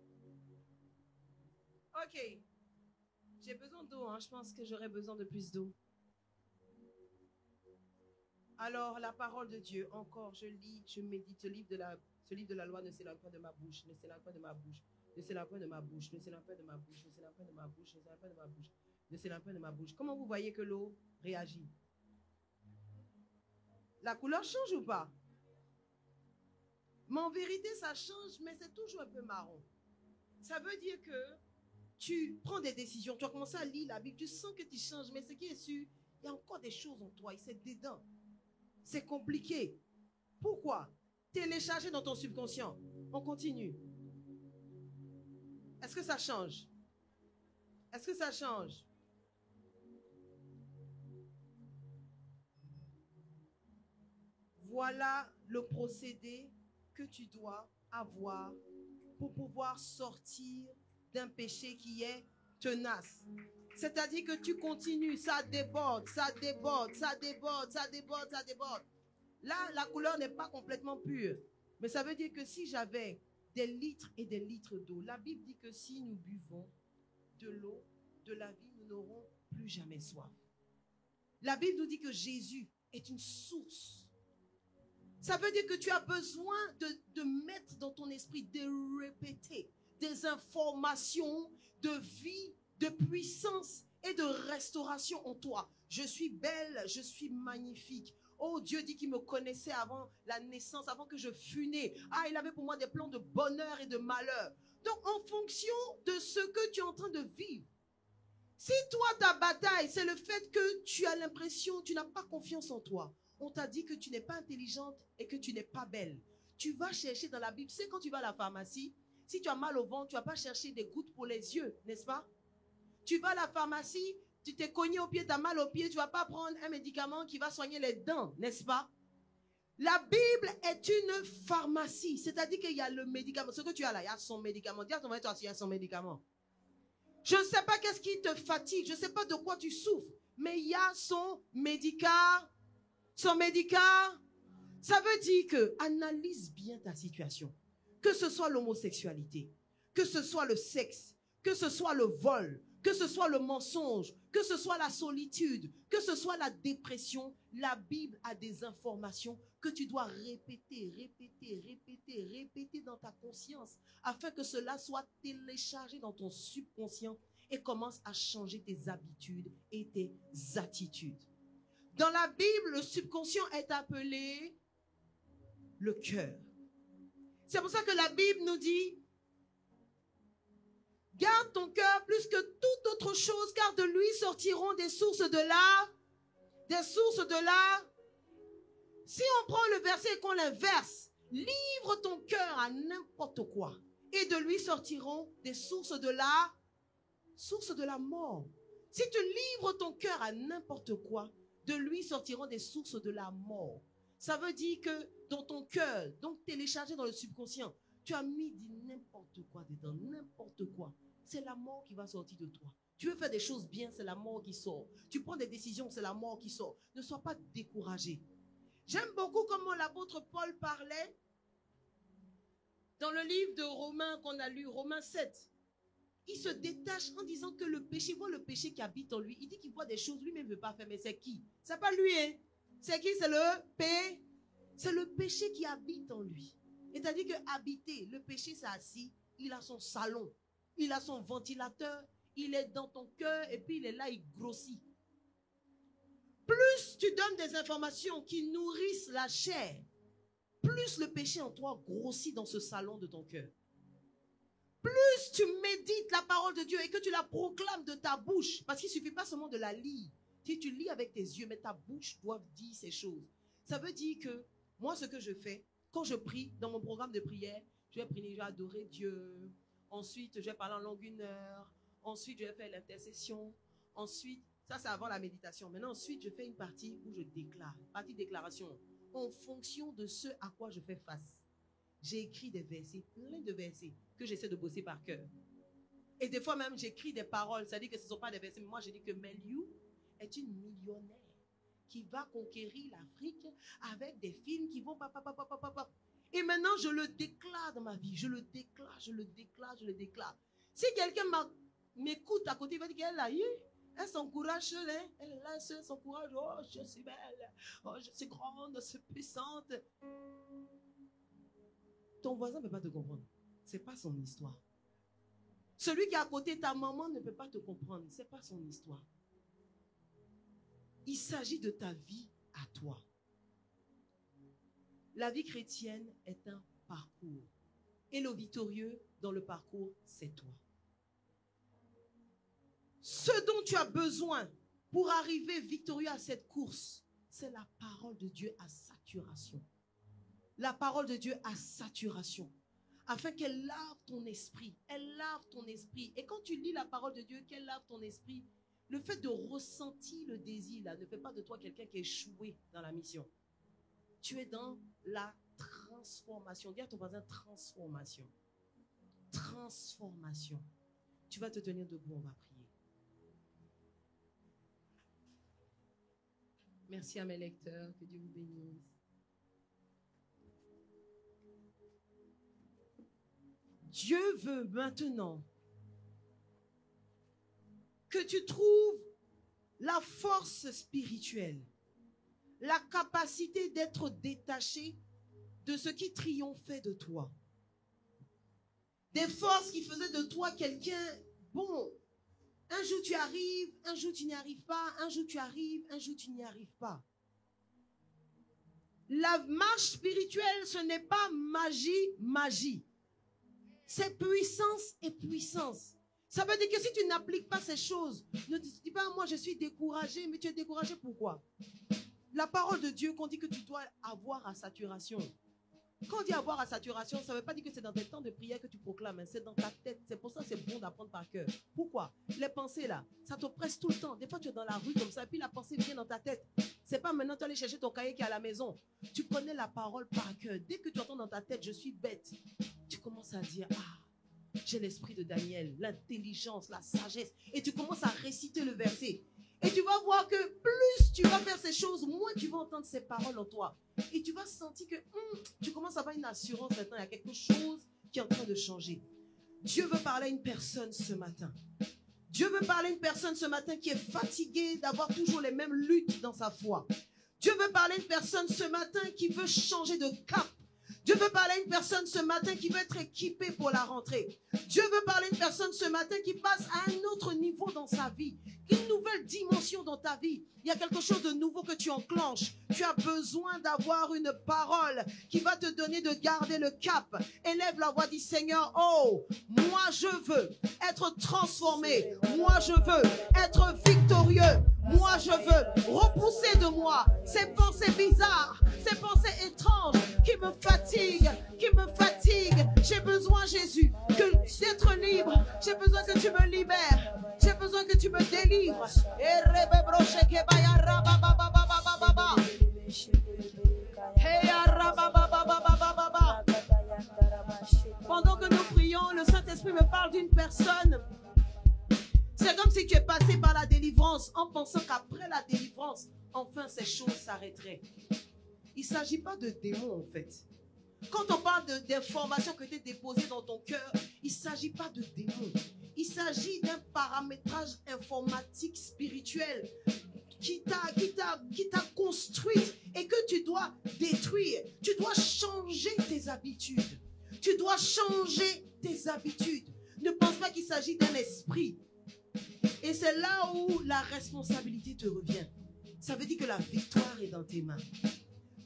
Ok. J'ai besoin d'eau, hein. Je pense que j'aurai besoin de plus d'eau. Alors, la parole de Dieu, encore, je lis, je médite ce livre de la loi ne s'éloigne pas de ma bouche, ne s'éloigne pas de ma bouche, ne s'éloigne pas de ma bouche, ne s'éloigne pas de ma bouche, ne s'éloigne pas de ma bouche, ne s'éloigne pas de ma bouche, ne s'éloigne pas de ma bouche. Comment vous voyez que l'eau réagit? La couleur change ou pas? Mais en vérité, ça change, mais c'est toujours un peu marron. Ça veut dire que tu prends des décisions, tu as commencé à lire la Bible, tu sens que tu changes, mais ce qui est sûr, il y a encore des choses en toi, c'est dedans. C'est compliqué. Pourquoi? Télécharger dans ton subconscient. On continue. Est-ce que ça change? Est-ce que ça change? Voilà le procédé que tu dois avoir pour pouvoir sortir d'un péché qui est tenace. C'est-à-dire que tu continues, ça déborde, ça déborde, ça déborde, ça déborde, ça déborde. Là, la couleur n'est pas complètement pure. Mais ça veut dire que si j'avais des litres et des litres d'eau, la Bible dit que si nous buvons de l'eau de la vie, nous n'aurons plus jamais soif. La Bible nous dit que Jésus est une source. Ça veut dire que tu as besoin de mettre dans ton esprit, de répéter des informations de vie, de puissance et de restauration en toi. Je suis belle, je suis magnifique. Oh, Dieu dit qu'il me connaissait avant la naissance, avant que je fus née. Ah, il avait pour moi des plans de bonheur et de malheur. Donc, en fonction de ce que tu es en train de vivre, si toi, ta bataille, c'est le fait que tu as l'impression, tu n'as pas confiance en toi, on t'a dit que tu n'es pas intelligente et que tu n'es pas belle. Tu vas chercher dans la Bible. Tu sais, quand tu vas à la pharmacie, si tu as mal au ventre, tu ne vas pas chercher des gouttes pour les yeux, n'est-ce pas? Tu vas à la pharmacie, Tu t'es cogné au pied, tu as mal au pied, tu ne vas pas prendre un médicament qui va soigner les dents, n'est-ce pas? La Bible est une pharmacie, c'est-à-dire qu'il y a le médicament. Ce que tu as là, il y a son médicament. Dis à ton mari, il y a son médicament. Je ne sais pas qu'est-ce qui te fatigue, je ne sais pas de quoi tu souffres, mais il y a son médicament. Son médicament. Ça veut dire que analyse bien ta situation. Que ce soit l'homosexualité, que ce soit le sexe, que ce soit le vol, que ce soit le mensonge, que ce soit la solitude, que ce soit la dépression, la Bible a des informations que tu dois répéter dans ta conscience afin que cela soit téléchargé dans ton subconscient et commence à changer tes habitudes et tes attitudes. Dans la Bible, le subconscient est appelé le cœur. C'est pour ça que la Bible nous dit: garde ton cœur plus que toute autre chose, car de lui sortiront des sources de là. Si on prend le verset et qu'on l'inverse, livre ton cœur à n'importe quoi, et de lui sortiront des sources de la mort. Si tu livres ton cœur à n'importe quoi, de lui sortiront des sources de la mort. Ça veut dire que dans ton cœur, donc téléchargé dans le subconscient, tu as mis n'importe quoi dedans, n'importe quoi. C'est la mort qui va sortir de toi. Tu veux faire des choses bien, c'est la mort qui sort. Tu prends des décisions, c'est la mort qui sort. Ne sois pas découragé. J'aime beaucoup comment l'apôtre Paul parlait dans le livre de Romains qu'on a lu, Romains 7. Il se détache en disant que le péché, voit le péché qui habite en lui. Il dit qu'il voit des choses lui-même ne veut pas faire, mais c'est qui? C'est pas lui, hein? C'est qui? C'est le péché qui habite en lui. C'est-à-dire que habiter, le péché c'est assis, il a son salon, il a son ventilateur, il est dans ton cœur et puis il est là, il grossit. Plus tu donnes des informations qui nourrissent la chair, plus le péché en toi grossit dans ce salon de ton cœur. Plus tu médites la parole de Dieu et que tu la proclames de ta bouche, parce qu'il ne suffit pas seulement de la lire. Si tu lis avec tes yeux, mais ta bouche doit dire ces choses. Ça veut dire que moi, ce que je fais, quand je prie, dans mon programme de prière, je vais prier, je vais adorer Dieu. Ensuite, je vais parler en langue 1 heure. Ensuite, je vais faire l'intercession. Ensuite, ça c'est avant la méditation. Maintenant, ensuite, je fais une partie où je déclare. Partie déclaration. En fonction de ce à quoi je fais face. J'ai écrit des versets, plein de versets, que j'essaie de bosser par cœur. Et des fois même, j'écris des paroles. Ça dit que ce ne sont pas des versets. Mais moi, je dis que Meliou est une millionnaire qui va conquérir l'Afrique avec des films qui vont... Et maintenant, je le déclare dans ma vie. Je le déclare. Si quelqu'un m'écoute à côté, il va dire qu'elle a eu. Elle s'encourage, elle s'encourage. Oh, je suis belle. Oh, je suis grande, je suis puissante. Ton voisin ne peut pas te comprendre. Ce n'est pas son histoire. Celui qui est à côté, ta maman ne peut pas te comprendre. Ce n'est pas son histoire. Il s'agit de ta vie à toi. La vie chrétienne est un parcours. Et le victorieux dans le parcours, c'est toi. Ce dont tu as besoin pour arriver victorieux à cette course, c'est la parole de Dieu à saturation. La parole de Dieu à saturation. Afin qu'elle lave ton esprit. Elle lave ton esprit. Et quand tu lis la parole de Dieu, qu'elle lave ton esprit, le fait de ressentir le désir là, ne fait pas de toi quelqu'un qui est échoué dans la mission. Tu es dans la transformation. Dis à ton voisin, transformation. Transformation. Tu vas te tenir debout, on va prier. Merci à mes lecteurs, que Dieu vous bénisse. Dieu veut maintenant que tu trouves la force spirituelle, la capacité d'être détaché de ce qui triomphait de toi. Des forces qui faisaient de toi quelqu'un bon. Un jour tu arrives, un jour tu n'y arrives pas, un jour tu arrives, un jour tu n'y arrives pas. La marche spirituelle, ce n'est pas magie. C'est puissance et puissance. Ça veut dire que si tu n'appliques pas ces choses, ne te dis pas, moi je suis découragé, mais tu es découragé pourquoi? La parole de Dieu qu'on dit que tu dois avoir à saturation. Quand on dit avoir à saturation, ça ne veut pas dire que c'est dans tes temps de prière que tu proclames, hein, c'est dans ta tête. C'est pour ça que c'est bon d'apprendre par cœur. Pourquoi? Les pensées là, ça t'oppresse tout le temps. Des fois tu es dans la rue comme ça, et puis la pensée vient dans ta tête. C'est pas maintenant tu vas aller chercher ton cahier qui est à la maison. Tu connais la parole par cœur. Dès que tu entends dans ta tête, je suis bête, tu commences à dire, ah, j'ai l'esprit de Daniel, l'intelligence, la sagesse. Et tu commences à réciter le verset. Et tu vas voir que plus tu vas faire ces choses, moins tu vas entendre ces paroles en toi. Et tu vas sentir que tu commences à avoir une assurance maintenant. Il y a quelque chose qui est en train de changer. Dieu veut parler à une personne ce matin. Dieu veut parler à une personne ce matin qui est fatiguée d'avoir toujours les mêmes luttes dans sa foi. Dieu veut parler à une personne ce matin qui veut changer de cap. Dieu veut parler à une personne ce matin qui veut être équipée pour la rentrée. Dieu veut parler à une personne ce matin qui passe à un autre niveau dans sa vie. Une nouvelle dimension dans ta vie. Il y a quelque chose de nouveau que tu enclenches. Tu as besoin d'avoir une parole qui va te donner de garder le cap. Élève la voix, dis Seigneur, oh, moi je veux être transformé. Moi je veux être victorieux. Moi je veux repousser de moi ces pensées bizarres, ces pensées étranges qui me fatiguent, J'ai besoin, Jésus, d'être libre. J'ai besoin que tu me libères. J'ai besoin que tu me délivres. Pendant que nous prions, le Saint-Esprit me parle d'une personne. C'est comme si tu es passé par la délivrance en pensant qu'après la délivrance, enfin ces choses s'arrêteraient. Il ne s'agit pas de démons en fait. Quand on parle d'informations qui étaient déposées dans ton cœur, il ne s'agit pas de démons. Il s'agit d'un paramétrage informatique spirituel qui t'a construite et que tu dois détruire. Tu dois changer tes habitudes. Tu dois changer tes habitudes. Ne pense pas qu'il s'agit d'un esprit. Et c'est là où la responsabilité te revient. Ça veut dire que la victoire est dans tes mains.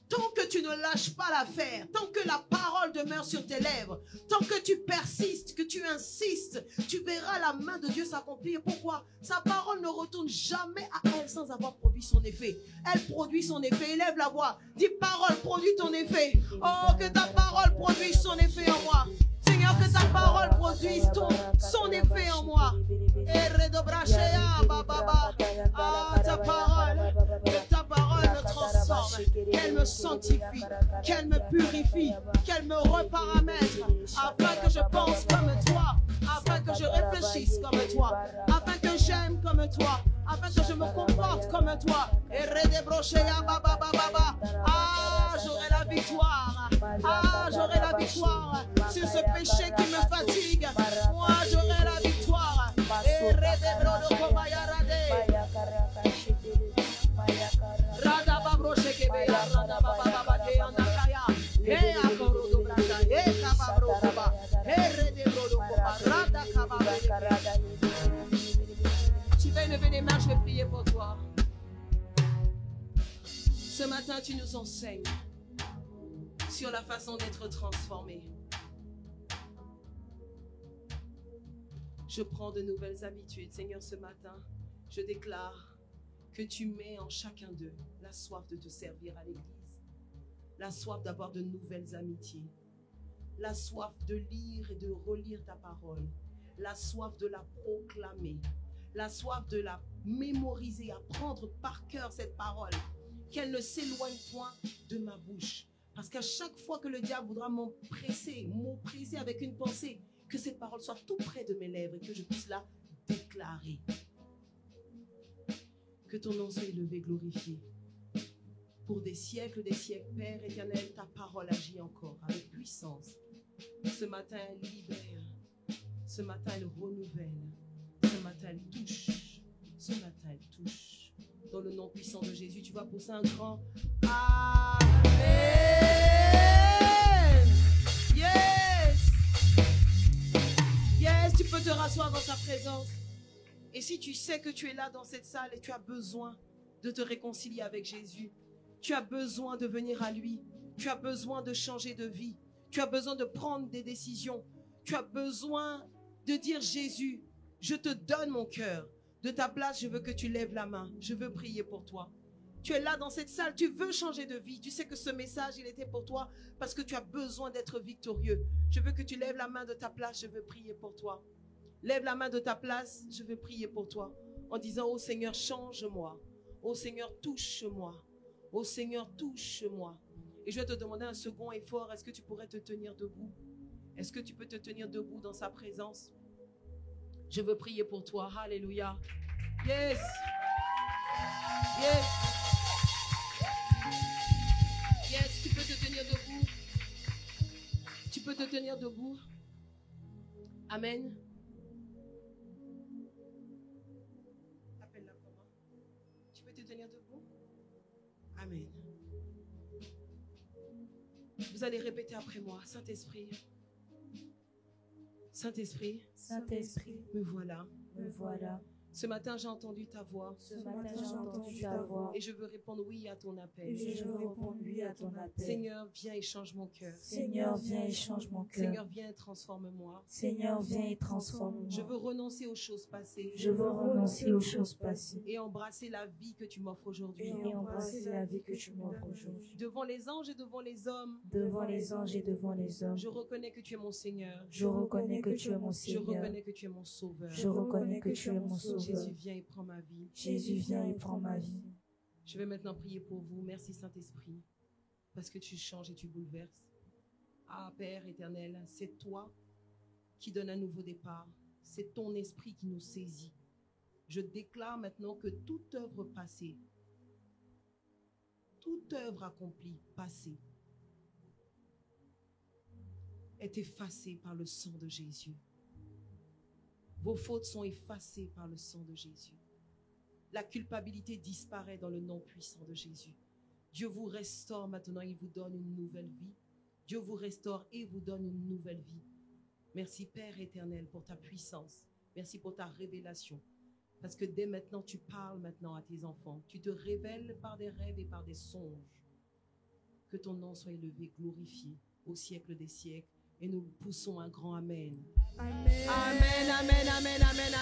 Tant que tu ne lâches pas l'affaire, tant que la parole demeure sur tes lèvres, tant que tu persistes, que tu insistes, tu verras la main de Dieu s'accomplir. Pourquoi? Sa parole ne retourne jamais à elle sans avoir produit son effet. Elle produit son effet. Élève la voix. Dis parole, produis ton effet. Oh, que ta parole produise son effet en moi. Seigneur, que ta parole produise son effet en moi. Ah, ta parole, que ta parole me transforme, qu'elle me sanctifie, qu'elle me purifie, qu'elle me reparamètre, afin que je pense comme toi, afin que je réfléchisse comme toi, afin que j'aime comme toi, afin que je me comporte comme toi. Ah, j'aurai la victoire. Ah, j'aurai la victoire sur ce péché qui me fatigue. Moi, j'aurai la victoire. Tu vas lever les mains, je vais prier pour toi. Ce matin, tu nous enseignes sur la façon d'être transformé. Je prends de nouvelles habitudes. Seigneur, ce matin, je déclare que tu mets en chacun d'eux la soif de te servir à l'église, la soif d'avoir de nouvelles amitiés, la soif de lire et de relire ta parole, la soif de la proclamer, la soif de la mémoriser, apprendre par cœur cette parole, qu'elle ne s'éloigne point de ma bouche. Parce qu'à chaque fois que le diable voudra m'oppresser avec une pensée, que cette parole soit tout près de mes lèvres et que je puisse la déclarer. Que ton nom soit élevé, glorifié. Pour des siècles, Père éternel, ta parole agit encore avec puissance. Ce matin, elle libère. Ce matin, elle renouvelle. Ce matin, elle touche. Ce matin, elle touche. Dans le nom puissant de Jésus, tu vas pousser un grand Amen. Yes. Yes, tu peux te rasseoir dans sa présence. Et si tu sais que tu es là dans cette salle et tu as besoin de te réconcilier avec Jésus, tu as besoin de venir à lui, tu as besoin de changer de vie, tu as besoin de prendre des décisions, tu as besoin de dire Jésus, je te donne mon cœur. De ta place, je veux que tu lèves la main, je veux prier pour toi. Tu es là dans cette salle, tu veux changer de vie. Tu sais que ce message, il était pour toi parce que tu as besoin d'être victorieux. Je veux que tu lèves la main de ta place, je veux prier pour toi. Lève la main de ta place, je veux prier pour toi. En disant, oh Seigneur, change-moi. Oh Seigneur, touche-moi. Oh Seigneur, touche-moi. Et je vais te demander un second effort. Est-ce que tu pourrais te tenir debout? Est-ce que tu peux te tenir debout dans sa présence? Je veux prier pour toi. Alléluia. Yes. Yes. Yes, tu peux te tenir debout. Tu peux te tenir debout. Amen. Appelle-la comment? Tu peux te tenir debout? Amen. Vous allez répéter après moi. Saint-Esprit. Saint-Esprit. Saint-Esprit. Me voilà. Me voilà. Ce matin, j'ai entendu ta voix. Ce matin, j'ai entendu ta voix. Et je veux répondre oui à ton appel. Et je veux répondre oui à ton appel. Seigneur, viens et change mon cœur. Seigneur, viens et change mon cœur. Seigneur, viens et transforme-moi. Seigneur, viens et transforme-moi. Je veux renoncer aux choses passées. Je veux renoncer aux choses passées. Et embrasser la vie que tu m'offres aujourd'hui. Et embrasser la vie que tu m'offres aujourd'hui. Devant les anges et devant les hommes. Devant les anges et devant les hommes. Je reconnais que tu es mon Seigneur. Je reconnais que tu es mon Seigneur. Je reconnais que tu es mon Sauveur. Je reconnais que tu es mon Sauveur. Jésus, viens et prends ma vie. Jésus, viens et prends ma vie. Je vais maintenant prier pour vous. Merci Saint-Esprit, parce que tu changes et tu bouleverses. Ah Père éternel, c'est toi qui donnes un nouveau départ. C'est ton esprit qui nous saisit. Je déclare maintenant que toute œuvre passée, toute œuvre accomplie, passée, est effacée par le sang de Jésus. Vos fautes sont effacées par le sang de Jésus. La culpabilité disparaît dans le nom puissant de Jésus. Dieu vous restaure maintenant et vous donne une nouvelle vie. Dieu vous restaure et vous donne une nouvelle vie. Merci Père éternel pour ta puissance. Merci pour ta révélation. Parce que dès maintenant, tu parles maintenant à tes enfants. Tu te révèles par des rêves et par des songes. Que ton nom soit élevé, glorifié au siècle des siècles. Et nous poussons un grand Amen. Amen. Amen, amen, amen, amen,